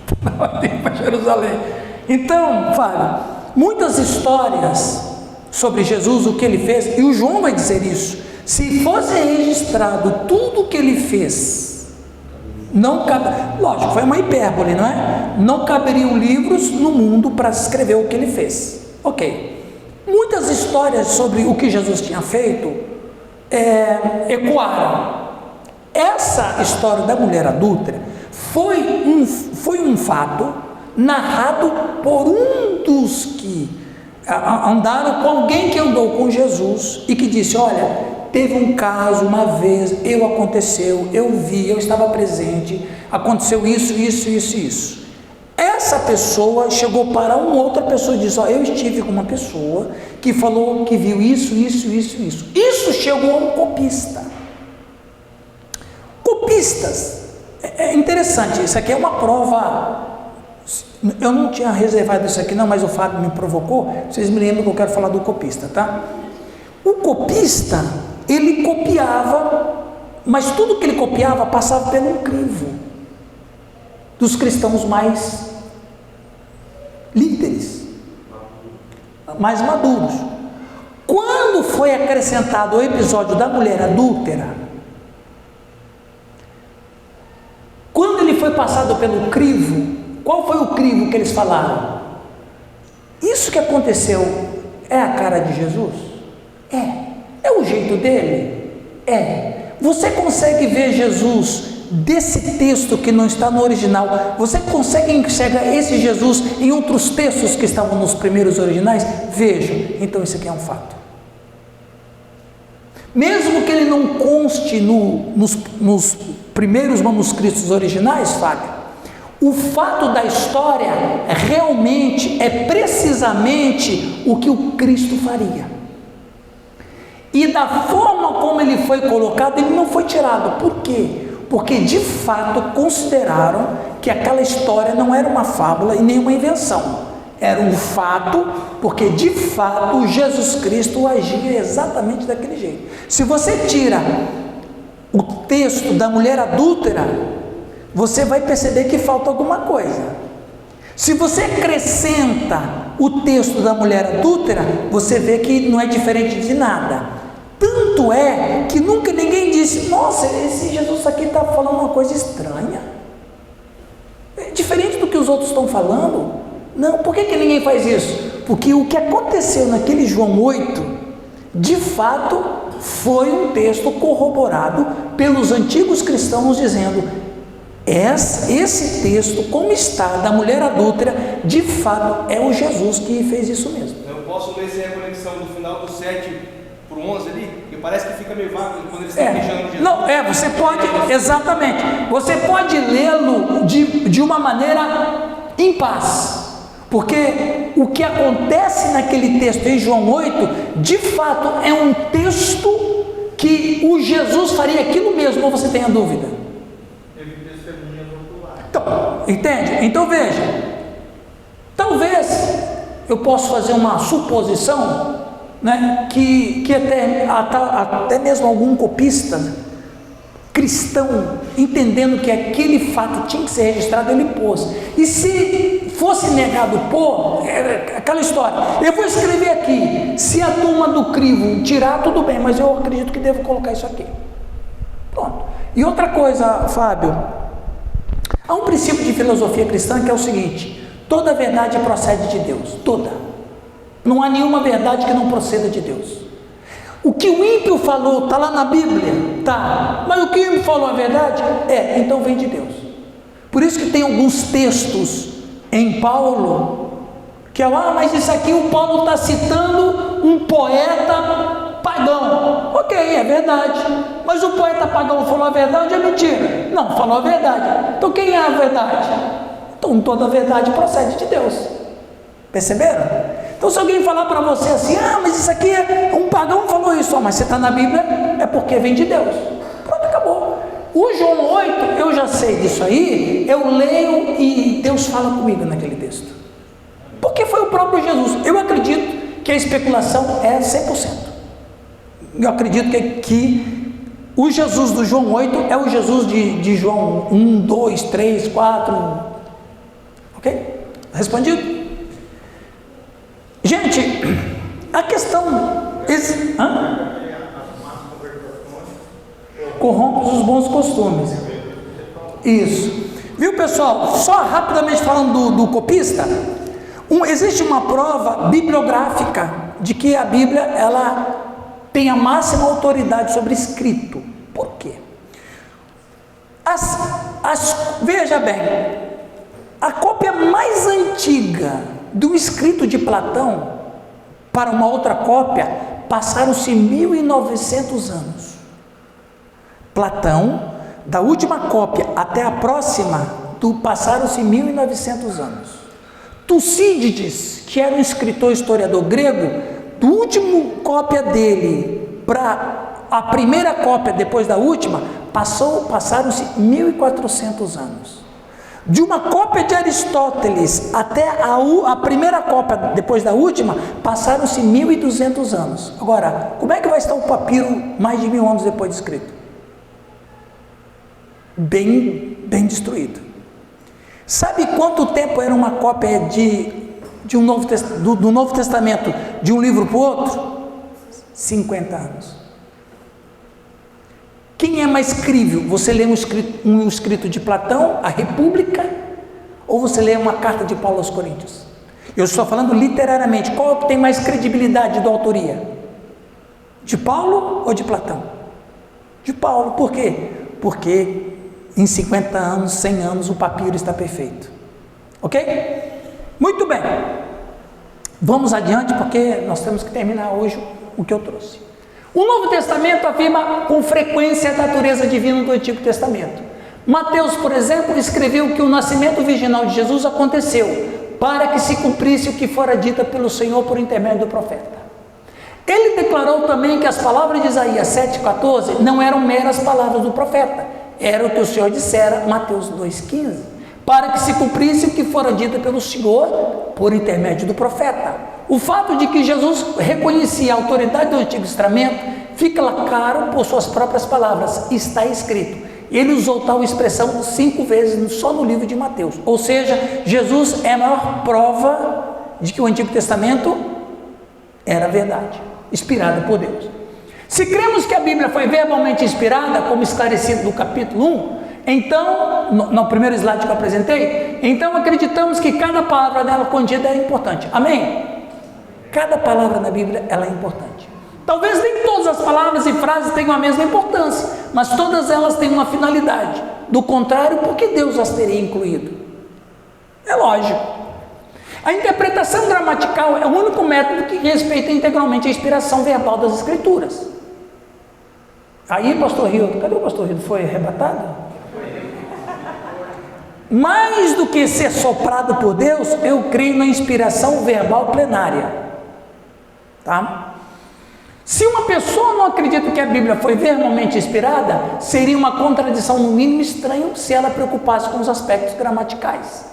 Está na hora de ir para Jerusalém. Então, Fábio, muitas histórias sobre Jesus, o que ele fez, e o João vai dizer isso: se fosse registrado tudo o que ele fez, não cabe, lógico, foi uma hipérbole, não é? Não caberiam livros no mundo para escrever o que ele fez. Ok. Muitas histórias sobre o que Jesus tinha feito ecoaram. Essa história da mulher adúltera foi um fato narrado por um dos que andaram com alguém que andou com Jesus e que disse: olha, teve um caso uma vez, aconteceu, eu vi, eu estava presente, aconteceu isso. Essa pessoa chegou para uma outra pessoa e disse: ó, eu estive com uma pessoa que falou que viu isso. Isso chegou a um copista. Copistas, é interessante, isso aqui é uma prova. Eu não tinha reservado isso aqui não, mas o Fábio me provocou. Vocês me lembram que eu quero falar do copista, tá? O copista, ele copiava, mas tudo que ele copiava passava pelo crivo dos cristãos mais líderes, mais maduros. Quando foi acrescentado o episódio da mulher adúltera, quando ele foi passado pelo crivo, qual foi o crivo que eles falaram? Isso que aconteceu é a cara de Jesus? É o jeito dele? Você consegue ver Jesus desse texto que não está no original? Você consegue enxergar esse Jesus em outros textos que estavam nos primeiros originais? Veja, então isso aqui é um fato. Mesmo que ele não conste nos primeiros manuscritos originais, Fábio, o fato da história realmente é precisamente o que o Cristo faria. E da forma como ele foi colocado, ele não foi tirado. Por quê? Porque de fato consideraram que aquela história não era uma fábula e nem uma invenção. Era um fato, porque de fato Jesus Cristo agia exatamente daquele jeito. Se você tira o texto da mulher adúltera, você vai perceber que falta alguma coisa. Se você acrescenta o texto da mulher adúltera, você vê que não é diferente de nada. Tanto é que nunca ninguém disse: nossa, esse Jesus aqui está falando uma coisa estranha, é diferente do que os outros estão falando. Não, por que ninguém faz isso? Porque o que aconteceu naquele João 8, de fato, foi um texto corroborado pelos antigos cristãos, dizendo: esse texto, como está, da mulher adúltera, de fato é o Jesus que fez isso mesmo. Eu posso ler sem a conexão do final do 7 para o 11 ali? Porque parece que fica meio vago quando eles estão queixando Jesus. Não, você pode, exatamente, você pode lê-lo de uma maneira em paz. Porque o que acontece naquele texto em João 8, de fato é um texto que o Jesus faria aquilo mesmo, ou você tem a dúvida? Então, entende? Então veja, talvez eu possa fazer uma suposição, né, que até mesmo algum copista cristão, entendendo que aquele fato tinha que ser registrado, ele pôs. E se fosse negado pôr, aquela história, eu vou escrever aqui, se a turma do crivo tirar, tudo bem, mas eu acredito que devo colocar isso aqui. Pronto. E outra coisa, Fábio, há um princípio de filosofia cristã que é o seguinte: toda verdade procede de Deus, toda. Não há nenhuma verdade que não proceda de Deus. O que o ímpio falou está lá na Bíblia? Tá. Mas o que o ímpio falou é verdade? então vem de Deus. Por isso que tem alguns textos em Paulo que mas isso aqui o Paulo está citando um poeta pagão. Ok, é verdade. Mas o poeta pagão falou a verdade ou é mentira? Não, falou a verdade. Então quem é a verdade? Então toda a verdade procede de Deus. Perceberam? Então se alguém falar para você assim, mas isso aqui um pagão falou isso, mas você está na Bíblia, é porque vem de Deus. Pronto, acabou. O João 8, eu já sei disso aí, eu leio e Deus fala comigo naquele texto. Porque foi o próprio Jesus. Eu acredito que a especulação é 100%. Eu acredito que o Jesus do João 8 é o Jesus de João 1, 2, 3, 4. Ok? Respondido? Gente, a questão... corrompe os bons costumes. Isso. Viu, pessoal? Só rapidamente falando do copista, existe uma prova bibliográfica de que a Bíblia ela tem a máxima autoridade sobre escrito. Por quê? Veja bem, a cópia mais antiga do escrito de Platão para uma outra cópia passaram-se 1900 anos. Platão, da última cópia até a próxima, passaram-se 1900 anos. Tucídides, que era um escritor historiador grego, do último cópia dele para a primeira cópia depois da última, passaram-se 1400 anos. De uma cópia de Aristóteles até a primeira cópia depois da última, passaram-se 1200 anos. Agora, como é que vai estar o papiro mais de 1000 anos depois de escrito? Bem destruído. Sabe quanto tempo era uma cópia do Novo Testamento de um livro para o outro? 50 anos. Quem é mais crível? Você lê um escrito de Platão, a República, ou você lê uma carta de Paulo aos Coríntios? Eu estou falando literariamente. Qual é o que tem mais credibilidade da autoria? De Paulo ou de Platão? De Paulo. Por quê? Porque em 50 anos, 100 anos, o papiro está perfeito. Ok? Muito bem. Vamos adiante, porque nós temos que terminar hoje o que eu trouxe. O Novo Testamento afirma com frequência a natureza divina do Antigo Testamento. Mateus, por exemplo, escreveu que o nascimento virginal de Jesus aconteceu para que se cumprisse o que fora dito pelo Senhor por intermédio do profeta. Ele declarou também que as palavras de Isaías 7,14 não eram meras palavras do profeta, era o que o Senhor dissera, Mateus 2,15, para que se cumprisse o que fora dito pelo Senhor por intermédio do profeta. O fato de que Jesus reconhecia a autoridade do Antigo Testamento fica claro por suas próprias palavras, está escrito. Ele usou tal expressão 5 vezes só no livro de Mateus, ou seja, Jesus é a maior prova de que o Antigo Testamento era verdade, inspirada por Deus. Se cremos que a Bíblia foi verbalmente inspirada, como esclarecido no capítulo 1, então, no primeiro slide que eu apresentei, então acreditamos que cada palavra dela contida é importante. Amém? Cada palavra na Bíblia ela é importante. Talvez nem todas as palavras e frases tenham a mesma importância, mas todas elas têm uma finalidade. Do contrário, por que Deus as teria incluído? É lógico. A interpretação gramatical é o único método que respeita integralmente a inspiração verbal das Escrituras. Aí, pastor Rildo, cadê o pastor Rildo? Foi arrebatado? Mais do que ser soprado por Deus, eu creio na inspiração verbal plenária. Tá? Se uma pessoa não acredita que a Bíblia foi verbalmente inspirada, seria uma contradição no mínimo estranho se ela preocupasse com os aspectos gramaticais.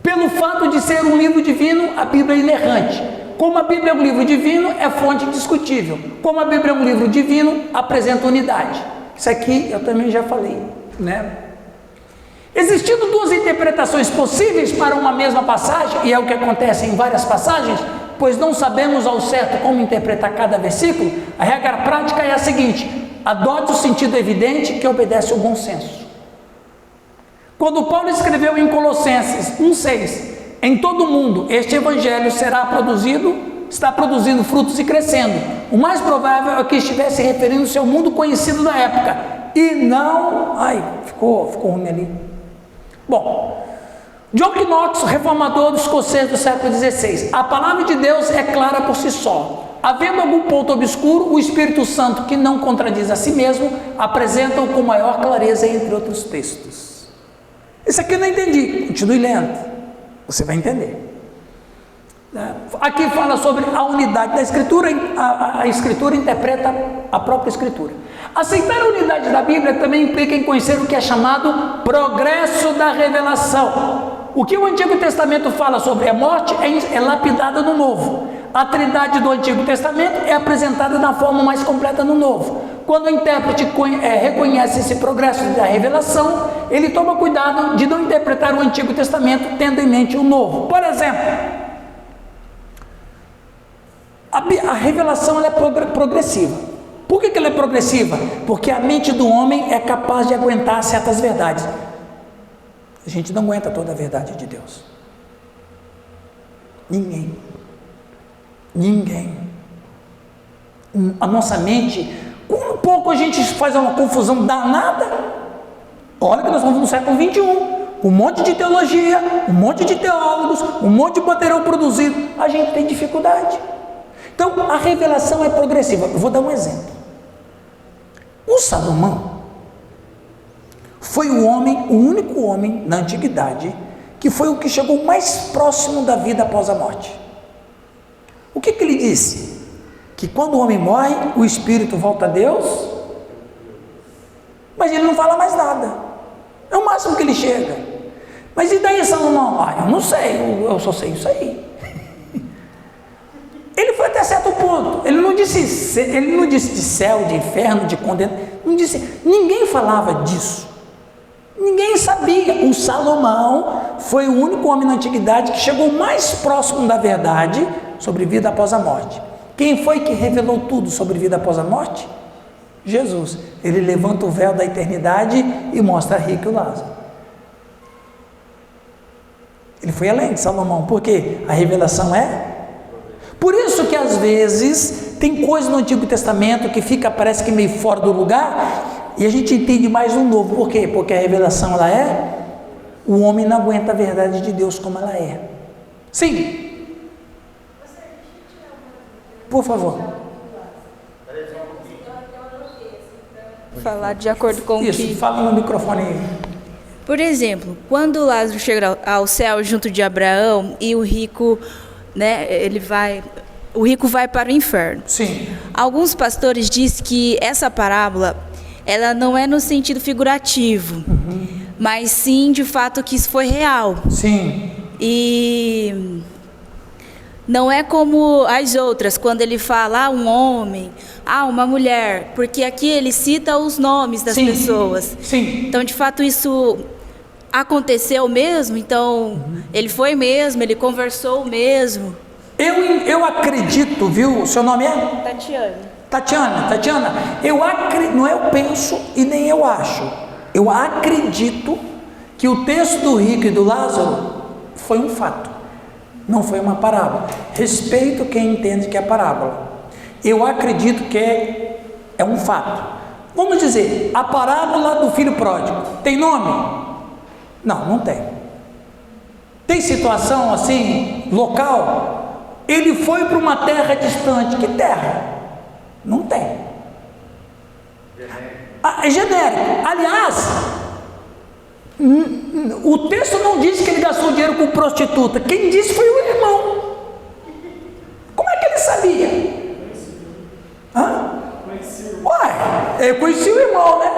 Pelo fato de ser um livro divino, a Bíblia é inerrante. Como a Bíblia é um livro divino, é fonte indiscutível. Como a Bíblia é um livro divino, apresenta unidade. Isso aqui eu também já falei, né? Existindo duas interpretações possíveis para uma mesma passagem, e é o que acontece em várias passagens, pois não sabemos ao certo como interpretar cada versículo, a regra prática é a seguinte: adote o sentido evidente que obedece ao bom senso. Quando Paulo escreveu em Colossenses 1,6, em todo o mundo este evangelho está produzindo frutos e crescendo, o mais provável é que estivesse referindo-se ao mundo conhecido da época, e não... Ai, ficou ruim ali. Bom, John Knox, reformador escocês do século XVI. A palavra de Deus é clara por si só. Havendo algum ponto obscuro, o Espírito Santo, que não contradiz a si mesmo, apresenta-o com maior clareza entre outros textos. Isso aqui eu não entendi. Continue lendo. Você vai entender. Aqui fala sobre a unidade da Escritura. A Escritura interpreta a própria Escritura. Aceitar a unidade da Bíblia também implica em conhecer o que é chamado progresso da revelação. O que o Antigo Testamento fala sobre a morte é lapidada no Novo. A trindade do Antigo Testamento é apresentada na forma mais completa no Novo. Quando o intérprete reconhece esse progresso da revelação, ele toma cuidado de não interpretar o Antigo Testamento tendo em mente o Novo. Por exemplo, a revelação ela é progressiva. Por que ela é progressiva? Porque a mente do homem é capaz de aguentar certas verdades. A gente não aguenta toda a verdade de Deus. Ninguém. A nossa mente, com um pouco a gente faz uma confusão danada. Olha que nós estamos no século 21. Um monte de teologia, um monte de teólogos, um monte de material produzido. A gente tem dificuldade. Então, a revelação é progressiva. Eu vou dar um exemplo. O Salomão foi o único homem na antiguidade que foi o que chegou mais próximo da vida após a morte. O que ele disse? Que quando o homem morre, o espírito volta a Deus, mas ele não fala mais nada. É o máximo que ele chega. Mas e daí, Salomão? Eu não sei, eu só sei isso aí. Ele foi até certo ponto. Ele não disse de céu, de inferno, de condenação. Não disse. Ninguém falava disso. Ninguém sabia. O Salomão foi o único homem na antiguidade que chegou mais próximo da verdade sobre vida após a morte. Quem foi que revelou tudo sobre vida após a morte? Jesus. Ele levanta o véu da eternidade e mostra a rico e o Lázaro. Ele foi além de Salomão. Por quê? A revelação é... Por isso que às vezes tem coisa no Antigo Testamento que parece que meio fora do lugar, e a gente entende mais no Novo. Por quê? Porque a revelação ela é... O homem não aguenta a verdade de Deus como ela é. Sim. Por favor. Falar de acordo com isso, que... fala no microfone aí. Por exemplo, quando Lázaro chega ao céu junto de Abraão e o rico, né, o rico vai para o inferno. Sim. Alguns pastores dizem que essa parábola, ela não é no sentido figurativo, mas sim de fato que isso foi real. Sim. E não é como as outras, quando ele fala um homem, uma mulher, porque aqui ele cita os nomes das pessoas. Sim. Então, de fato, isso aconteceu mesmo? Então, ele foi mesmo, ele conversou mesmo? Eu acredito, viu? O seu nome é? Tatiana, não é eu penso e nem eu acho. Eu acredito que o texto do rico e do Lázaro foi um fato. Não foi uma parábola. Respeito quem entende que é parábola. Eu acredito que é um fato. Vamos dizer, a parábola do filho pródigo tem nome? Não tem. Tem situação assim, local? Ele foi para uma terra distante. Que terra? Não tem. É genérico. Aliás, o texto não diz que ele gastou dinheiro com prostituta. Quem disse foi o irmão. Como é que ele sabia? Eu conheci o irmão, né?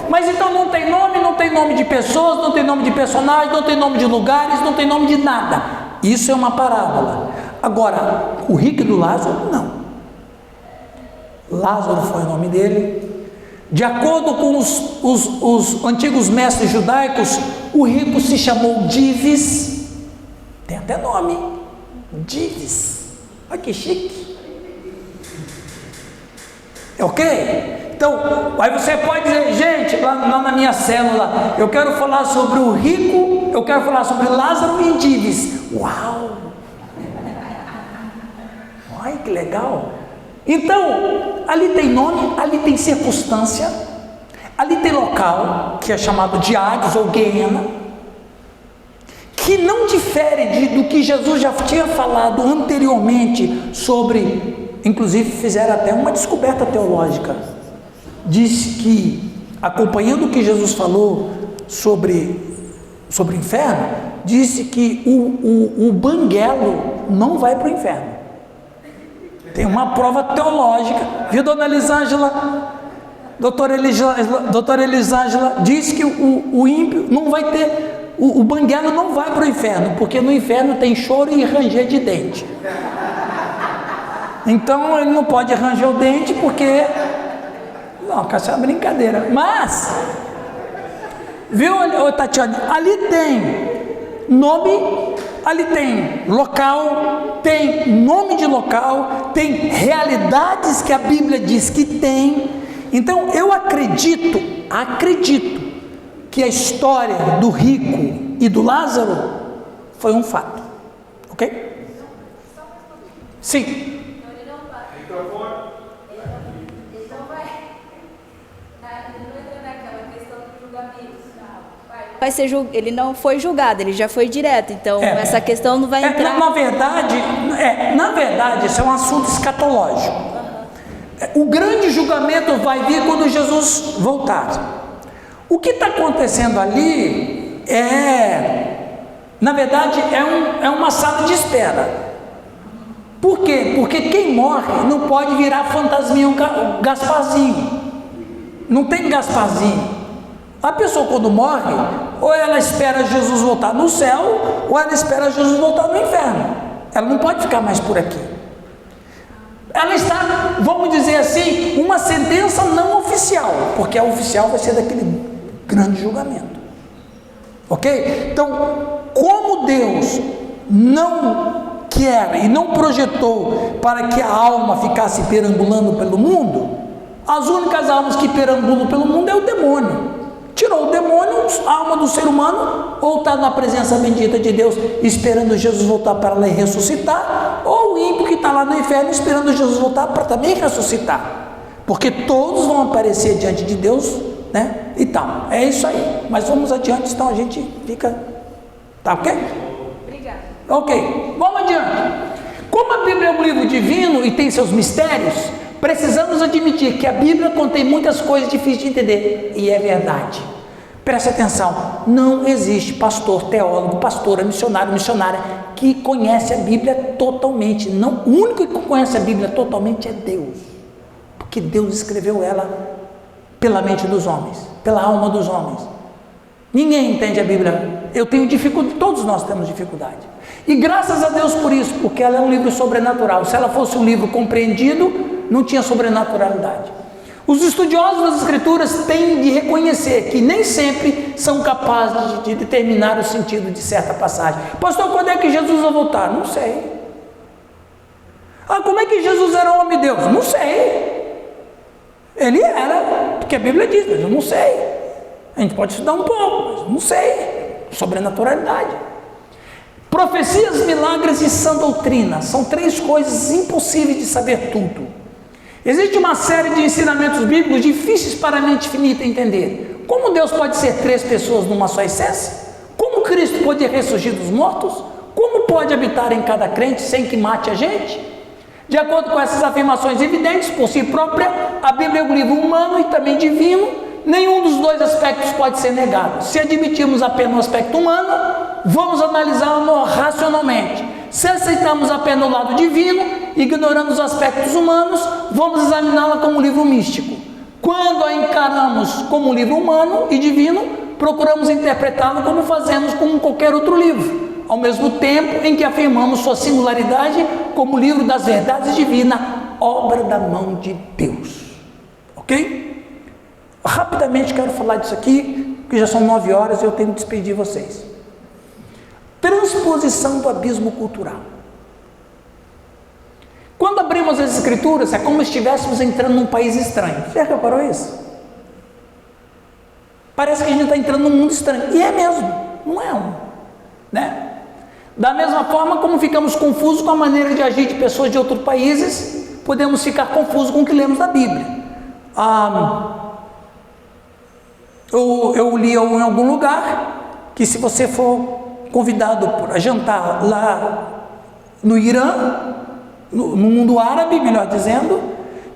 Mas então não tem nome de pessoas, não tem nome de personagens, não tem nome de lugares, não tem nome de nada. Isso é uma parábola. Agora, o rico e do Lázaro, não. Lázaro foi o nome dele. De acordo com os antigos mestres judaicos, o rico se chamou Dives. Tem até nome. Dives. Olha que chique. Ok? Então, aí você pode dizer, gente, lá na minha célula, eu quero falar sobre o rico, eu quero falar sobre Lázaro e Dives. Uau! Ai, que legal! Então, ali tem nome, ali tem circunstância, Ali tem local, que é chamado de Hades ou Guiena, que não difere do que Jesus já tinha falado anteriormente sobre, inclusive fizeram até uma descoberta teológica. Diz que, acompanhando o que Jesus falou sobre o inferno, disse que o banguelo não vai para o inferno. Tem uma prova teológica, viu, dona Elisângela? Doutora Elisângela diz que o ímpio não vai ter, o banguelo não vai para o inferno, porque no inferno tem choro e ranger de dente. Então ele não pode ranger o dente porque... Não, essa é uma brincadeira. Mas, viu, Tatiana? Ali tem nome, ali tem local, tem nome de local, tem realidades que a Bíblia diz que tem. Então eu acredito que a história do rico e do Lázaro foi um fato, ok? Sim. Ele não foi julgado, ele já foi direto, então essa questão não vai entrar. Na verdade, isso é um assunto escatológico. O grande julgamento vai vir quando Jesus voltar. O que está acontecendo ali na verdade, é uma sala de espera. Por quê? Porque quem morre não pode virar fantasminha, Gasparzinho. Não tem Gasparzinho. A pessoa quando morre, ou ela espera Jesus voltar no céu, ou ela espera Jesus voltar no inferno. Ela não pode ficar mais por aqui. Ela está, vamos dizer assim, uma sentença não oficial, porque a oficial vai ser daquele grande julgamento. Ok? Então, como Deus não quer e não projetou para que a alma ficasse perambulando pelo mundo, as únicas almas que perambulam pelo mundo é o demônio. Tirou o demônio, a alma do ser humano, ou está na presença bendita de Deus, esperando Jesus voltar para lá e ressuscitar, ou o ímpio que está lá no inferno, esperando Jesus voltar para também ressuscitar, porque todos vão aparecer diante de Deus, né? E tal, é isso aí. Mas vamos adiante, então a gente fica, tá ok? Obrigada. Ok, vamos adiante. Como a Bíblia é um livro divino e tem seus mistérios, precisamos admitir que a Bíblia contém muitas coisas difíceis de entender, e é verdade. Preste atenção, não existe pastor, teólogo, pastora, missionário, missionária que conhece a Bíblia totalmente. Não, o único que conhece a Bíblia totalmente é Deus, porque Deus escreveu ela pela mente dos homens, pela alma dos homens. Ninguém entende a Bíblia. Eu tenho dificuldade, todos nós temos dificuldade. E graças a Deus por isso, porque ela é um livro sobrenatural. Se ela fosse um livro compreendido, não tinha sobrenaturalidade. Os estudiosos das Escrituras têm de reconhecer que nem sempre são capazes de determinar o sentido de certa passagem. Pastor, quando é que Jesus vai voltar? Não sei. Como é que Jesus era homem de Deus? Não sei. Ele era, porque a Bíblia diz, mas eu não sei. A gente pode estudar um pouco, mas eu não sei. Sobrenaturalidade. Profecias, milagres e sã doutrina são três coisas impossíveis de saber tudo. Existe uma série de ensinamentos bíblicos difíceis para a mente finita entender. Como Deus pode ser três pessoas numa só essência? Como Cristo pode ressurgir dos mortos? Como pode habitar em cada crente sem que mate a gente? De acordo com essas afirmações evidentes por si própria, a Bíblia é um livro humano e também divino. Nenhum dos dois aspectos pode ser negado. Se admitirmos apenas o aspecto humano, vamos analisá-lo racionalmente. Se aceitamos apenas o lado divino, ignorando os aspectos humanos, vamos examiná-la como um livro místico. Quando a encaramos como um livro humano e divino, procuramos interpretá-lo como fazemos com qualquer outro livro, ao mesmo tempo em que afirmamos sua singularidade como livro das verdades divinas, obra da mão de Deus. Ok? Rapidamente quero falar disso aqui, porque já são 9 horas e eu tenho que despedir vocês. Transposição do abismo cultural. Quando abrimos as Escrituras, é como se estivéssemos entrando num país estranho. Você já reparou isso? Parece que a gente está entrando num mundo estranho. E é mesmo, não é um, né? Da mesma forma como ficamos confusos com a maneira de agir de pessoas de outros países, podemos ficar confusos com o que lemos da Bíblia. Eu li em algum lugar que se você for convidado para jantar lá no Irã, no mundo árabe, melhor dizendo,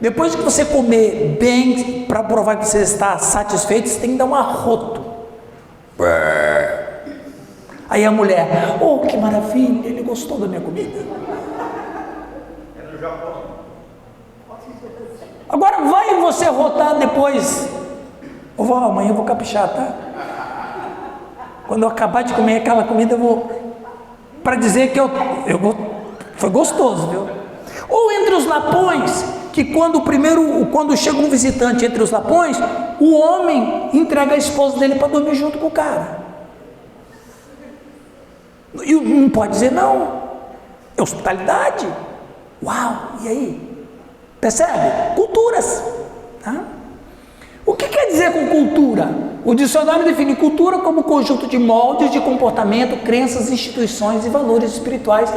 depois que você comer bem, para provar que você está satisfeito, você tem que dar um arroto. Aí a mulher, oh, que maravilha, ele gostou da minha comida. Agora vai você rotar depois. Amanhã eu vou caprichar, tá? Quando eu acabar de comer aquela comida, eu vou, para dizer que foi gostoso, viu? Ou entre os lapões, que quando chega um visitante entre os lapões, o homem entrega a esposa dele para dormir junto com o cara. E não pode dizer não. É hospitalidade. Uau, e aí? Percebe? Culturas. Tá? O que quer dizer com cultura? O dicionário define cultura como conjunto de moldes de comportamento, crenças, instituições e valores espirituais,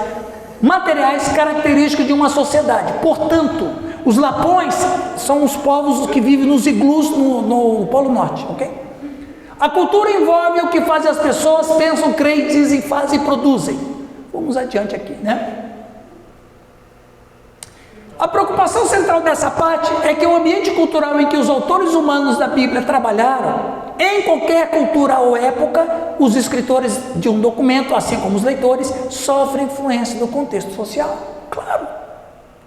materiais característicos de uma sociedade. Portanto, os lapões são os povos que vivem nos iglus no Polo Norte, ok? A cultura envolve o que faz as pessoas pensam, creem, dizem, fazem e produzem. Vamos adiante aqui, né? A preocupação central dessa parte é que o ambiente cultural em que os autores humanos da Bíblia trabalharam, em qualquer cultura ou época, os escritores de um documento, assim como os leitores, sofrem influência do contexto social. Claro,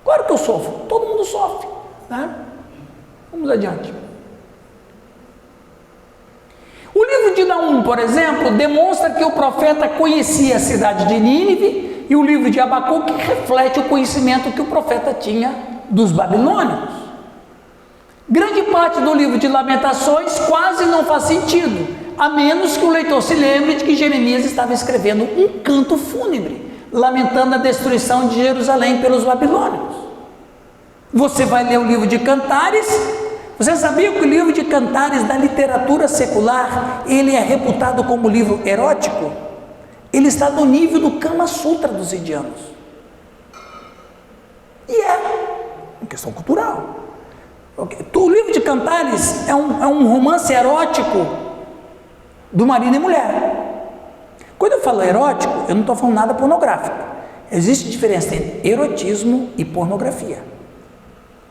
claro que eu sofro, todo mundo sofre, né? Vamos adiante. O livro de Naum, por exemplo, demonstra que o profeta conhecia a cidade de Nínive, e o livro de Abacuque reflete o conhecimento que o profeta tinha dos babilônios. Grande parte do livro de Lamentações quase não faz sentido, a menos que o leitor se lembre de que Jeremias estava escrevendo um canto fúnebre, lamentando a destruição de Jerusalém pelos babilônios. Você vai ler o livro de Cantares. Você sabia que o livro de Cantares da literatura secular, ele é reputado como livro erótico? Ele está no nível do Kama Sutra dos indianos. E é uma questão cultural. O livro de Cantares é um romance erótico do marido e mulher. Quando eu falo erótico, eu não estou falando nada pornográfico. Existe diferença entre erotismo e pornografia.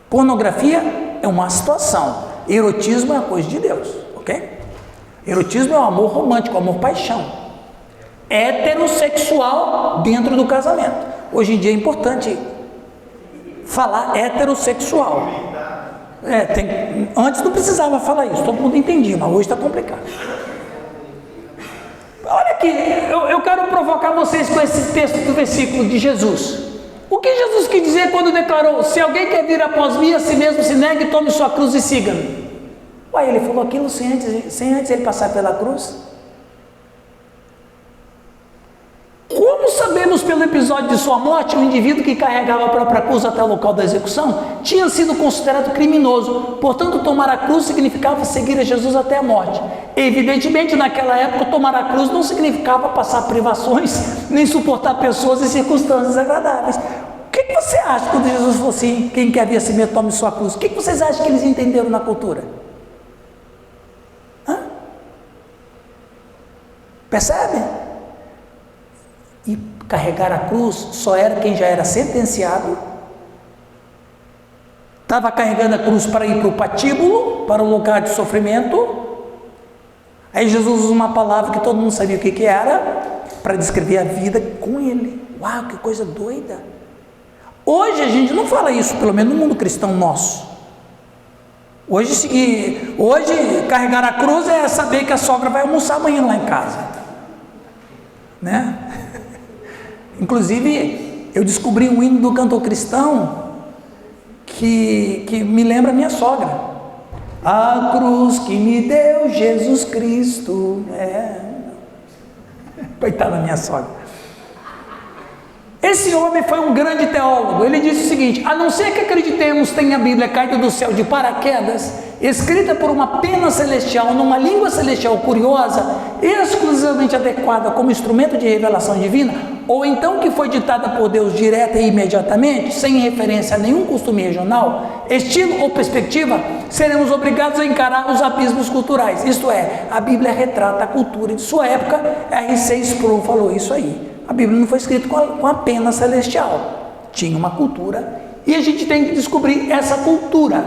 Pornografia é uma situação, erotismo é uma coisa de Deus, ok? Erotismo é o amor romântico, o amor-paixão. Heterossexual dentro do casamento. Hoje em dia é importante falar heterossexual. Antes não precisava falar isso, todo mundo entendia, mas hoje está complicado. Olha aqui, eu quero provocar vocês com esse texto do versículo de Jesus. O que Jesus quis dizer quando declarou: se alguém quer vir após mim, a si mesmo se negue, tome sua cruz e siga-me? Ué, ele falou aquilo sem antes ele passar pela cruz? Como sabemos pelo episódio de sua morte, o indivíduo que carregava a própria cruz até o local da execução tinha sido considerado criminoso, portanto tomar a cruz significava seguir a Jesus até a morte. Evidentemente, naquela época, tomar a cruz não significava passar privações, nem suportar pessoas em circunstâncias agradáveis. O que você acha quando Jesus falou assim: quem quer vir a si mesmo, tome sua cruz? O que vocês acham que eles entenderam na cultura? Percebe? E carregar a cruz só era quem já era sentenciado, estava carregando a cruz para ir para o patíbulo, para o lugar de sofrimento. Aí Jesus usa uma palavra que todo mundo sabia o que era, para descrever a vida com ele. Uau, que coisa doida! Hoje a gente não fala isso, pelo menos no mundo cristão nosso. Hoje carregar a cruz é saber que a sogra vai almoçar amanhã lá em casa, né? Inclusive, eu descobri um hino do cantor cristão que me lembra a minha sogra. A cruz que me deu Jesus Cristo. Coitada da minha sogra. Esse homem foi um grande teólogo. Ele disse o seguinte: a não ser que acreditemos tenha a Bíblia caída do céu de paraquedas, escrita por uma pena celestial, numa língua celestial curiosa, exclusivamente adequada como instrumento de revelação divina, ou então que foi ditada por Deus direta e imediatamente, sem referência a nenhum costume regional, estilo ou perspectiva, seremos obrigados a encarar os abismos culturais. Isto é, a Bíblia retrata a cultura de sua época. R.C. Sproul falou isso aí. A Bíblia não foi escrita com a pena celestial, tinha uma cultura, e a gente tem que descobrir essa cultura.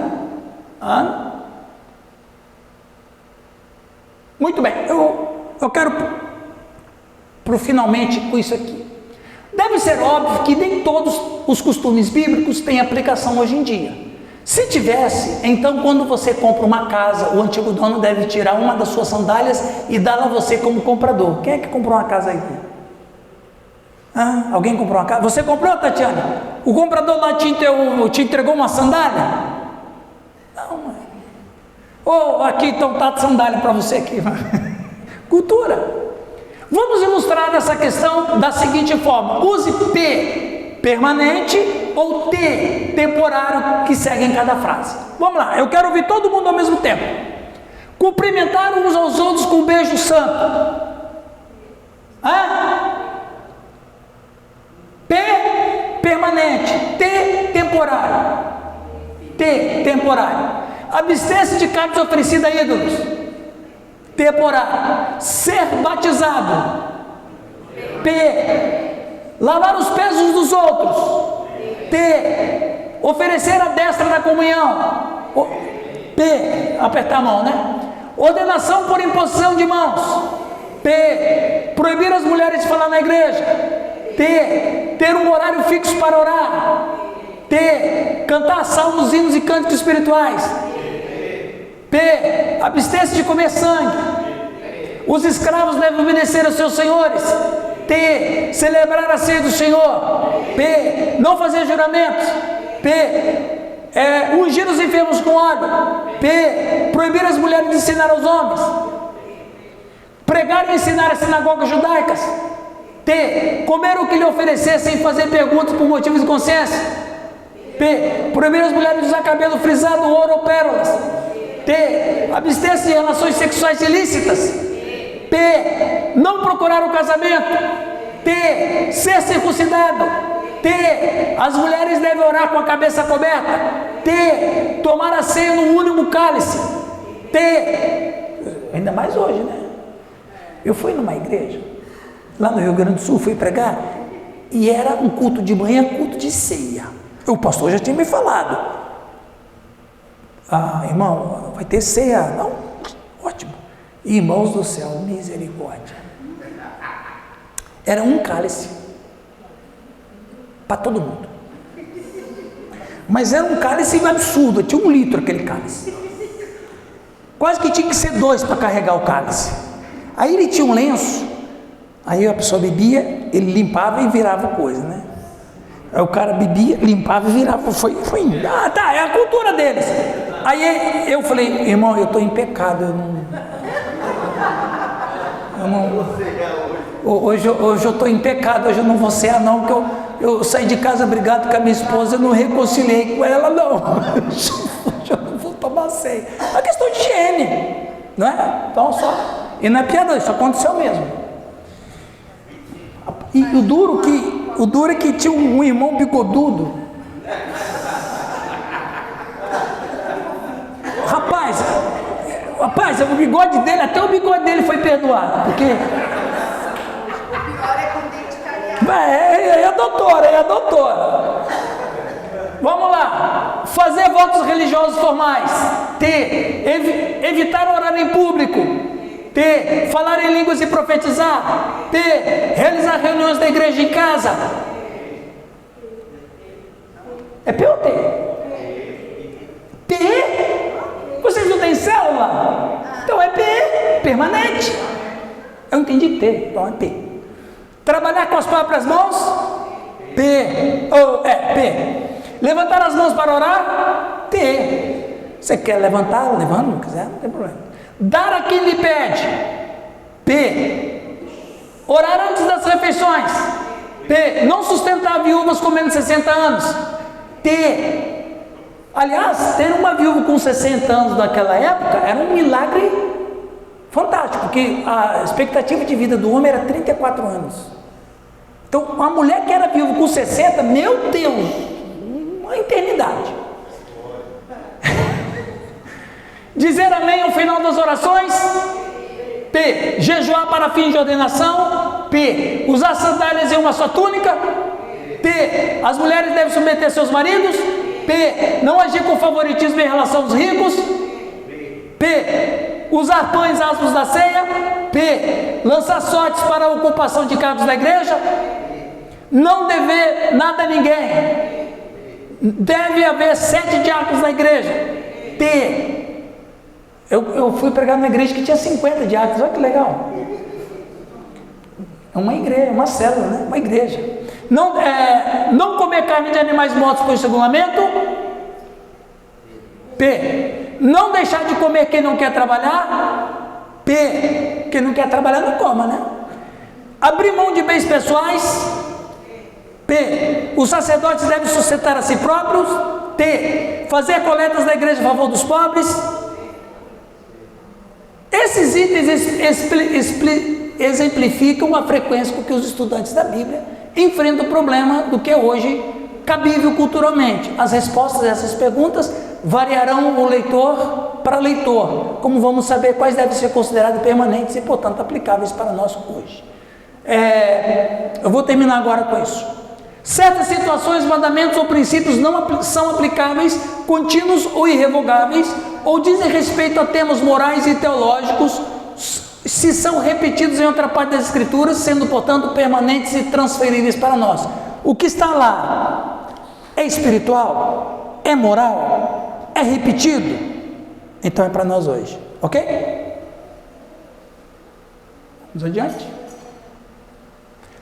Muito bem, eu quero pro finalmente com isso aqui. Deve ser óbvio que nem todos os costumes bíblicos têm aplicação hoje em dia. Se tivesse, então quando você compra uma casa, o antigo dono deve tirar uma das suas sandálias e dá-la a você como comprador. Quem é que comprou uma casa aí? Alguém comprou uma casa? Você comprou, Tatiana? O comprador lá te entregou uma sandália? Não, mãe. Ou aqui então tá de sandália para você aqui. Cultura. Vamos ilustrar essa questão da seguinte forma: use P, permanente, ou T, temporário, que segue em cada frase. Vamos lá, eu quero ouvir todo mundo ao mesmo tempo. Cumprimentar uns aos outros com um beijo santo. P, permanente. T, temporário. T, temporário. Abster-se de carnes oferecidas a ídolos. Temporário. Ser batizado. P. Lavar os pés uns dos outros. T. Oferecer a destra da comunhão. P. Apertar a mão, né? Ordenação por imposição de mãos. P. Proibir as mulheres de falar na igreja. T. Ter um horário fixo para orar. T. Cantar salmos, hinos e cânticos espirituais. P. Abster-se de comer sangue. Os escravos devem obedecer aos seus senhores. T. Celebrar a ceia do Senhor. P. Não fazer juramentos. P. Ungir os enfermos com óleo. P. Proibir as mulheres de ensinar aos homens. Pregar e ensinar as sinagogas judaicas. T. Comer o que lhe oferecer sem fazer perguntas por motivos de consciência. P. Proibir as mulheres de usar cabelo frisado, ouro ou pérolas. T. Abster-se de relações sexuais ilícitas. P. Não procurar o casamento. T. Ser circuncidado. T. As mulheres devem orar com a cabeça coberta. T. Tomar a ceia num único cálice. T. Ainda mais hoje, né? Eu fui numa igreja lá no Rio Grande do Sul, fui pregar, e era um culto de manhã, culto de ceia. O pastor já tinha me falado: irmão, vai ter ceia? Não? Ótimo. Irmãos do céu, misericórdia. Era um cálice para todo mundo, mas era um cálice absurdo, tinha 1 litro aquele cálice, quase que tinha que ser 2 para carregar o cálice. Aí ele tinha um lenço, aí a pessoa bebia, ele limpava e virava coisa, né? Aí o cara bebia, limpava e virava, é a cultura deles. Aí eu falei: irmão, eu estou em pecado, hoje eu estou em pecado, hoje eu não vou cear não, porque eu saí de casa brigado com a minha esposa, eu não reconciliei com ela não, hoje eu não vou tomar ceia. É uma questão de higiene, não é? Então e não é piada, isso aconteceu mesmo. E o duro é que tinha um irmão bigodudo. Rapaz, o bigode dele, até o bigode dele foi perdoado, porque... O pior é com dente cariado. É a doutora. Vamos lá. Fazer votos religiosos formais. T. Evitar orar em público. T. Falar em línguas e profetizar. T. Realizar reuniões da igreja em casa. É P ou T? P? Vocês não têm célula? Então é P, permanente. Eu entendi T, então é P. Trabalhar com as próprias mãos? P. P. Levantar as mãos para orar? T. Você quer levantar? Levanta, não quiser, não tem problema. Dar a quem lhe pede? P. Orar antes das refeições? P. Não sustentar viúvas com menos de 60 anos? T. Aliás, ter uma viúva com 60 anos naquela época era um milagre fantástico, porque a expectativa de vida do homem era 34 anos. Então, uma mulher que era viúva com 60, meu Deus, uma eternidade. Dizer amém ao final das orações. P. Jejuar para fins de ordenação. P. Usar sandálias em uma só túnica. P. As mulheres devem submeter seus maridos. P. Não agir com favoritismo em relação aos ricos. P. Usar pães asmos da ceia. P. Lançar sortes para a ocupação de cargos da igreja. Não dever nada a ninguém. Deve haver 7 diáconos na igreja. P. Eu fui pregar numa igreja que tinha 50 diáconos, olha que legal. É uma igreja, uma célula, né? Uma igreja. Não comer carne de animais mortos por estrangulamento. P. Não deixar de comer quem não quer trabalhar. P. Quem não quer trabalhar não coma, né? Abrir mão de bens pessoais. P. Os sacerdotes devem sustentar a si próprios. T. Fazer coletas na igreja a favor dos pobres. Esses itens exemplificam a frequência com que os estudantes da Bíblia enfrentam o problema do que é hoje cabível culturalmente. As respostas a essas perguntas variarão o leitor para leitor, como vamos saber quais devem ser consideradas permanentes e, portanto, aplicáveis para nós hoje. Eu vou terminar agora com isso. Certas situações, mandamentos ou princípios não são aplicáveis, contínuos ou irrevogáveis, ou dizem respeito a temas morais e teológicos, se são repetidos em outra parte das Escrituras, sendo, portanto, permanentes e transferíveis para nós. O que está lá é espiritual? É moral? É repetido? Então é para nós hoje, ok? Vamos adiante?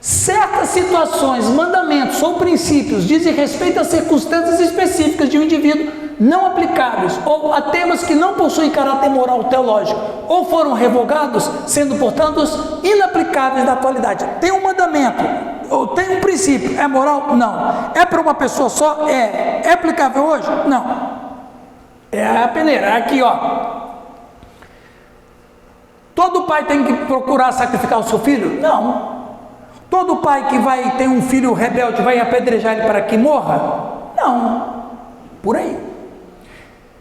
Certas situações, mandamentos ou princípios dizem respeito a circunstâncias específicas de um indivíduo não aplicáveis ou a temas que não possuem caráter moral ou teológico ou foram revogados, sendo, portanto, inaplicáveis na atualidade. Tem um mandamento ou tem um princípio, é moral? Não. É para uma pessoa só? É aplicável hoje? Não. É a peneira, aqui ó. Todo pai tem que procurar sacrificar o seu filho? Não. Todo pai que vai ter um filho rebelde vai apedrejar ele para que morra? Não. Por aí.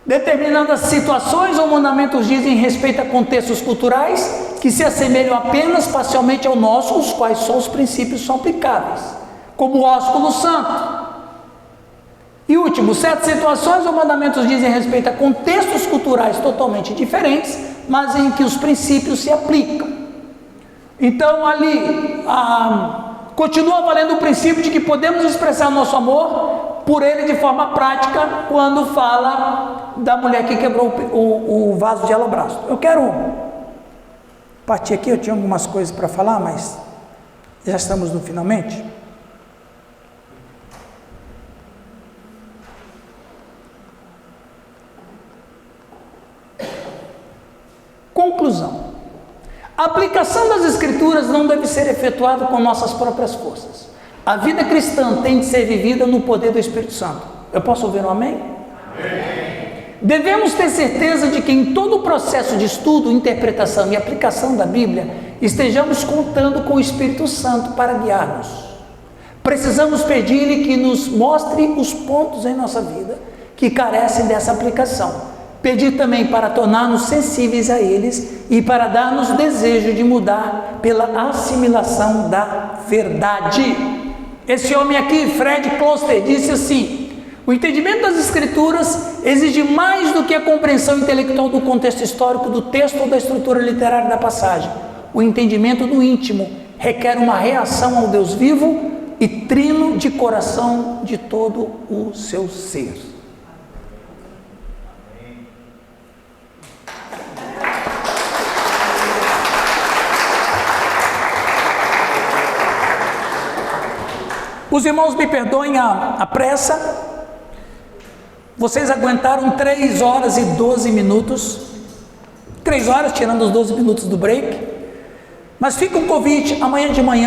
Determinadas situações ou mandamentos dizem respeito a contextos culturais que se assemelham apenas parcialmente ao nosso, os quais só os princípios são aplicáveis, como o ósculo santo. E último, certas situações ou mandamentos dizem respeito a contextos culturais totalmente diferentes, mas em que os princípios se aplicam. Então ali continua valendo o princípio de que podemos expressar nosso amor por ele de forma prática quando fala da mulher que quebrou o vaso de alabastro. Eu quero partir aqui, eu tinha algumas coisas para falar, mas já estamos no finalmente. Conclusão. A aplicação das Escrituras não deve ser efetuada com nossas próprias forças. A vida cristã tem de ser vivida no poder do Espírito Santo. Eu posso ouvir um amém? Amém. Devemos ter certeza de que em todo o processo de estudo, interpretação e aplicação da Bíblia, estejamos contando com o Espírito Santo para guiar-nos. Precisamos pedir-lhe que nos mostre os pontos em nossa vida que carecem dessa aplicação. Pedir também para tornar-nos sensíveis a eles e para dar-nos desejo de mudar pela assimilação da verdade. Esse homem aqui, Fred Kloster, disse assim: o entendimento das Escrituras exige mais do que a compreensão intelectual do contexto histórico do texto ou da estrutura literária da passagem. O entendimento do íntimo requer uma reação ao Deus vivo e trino de coração de todo o seu ser. Os irmãos me perdoem a pressa, vocês aguentaram 3 horas e 12 minutos, 3 horas tirando os 12 minutos do break, mas fica um convite, amanhã de manhã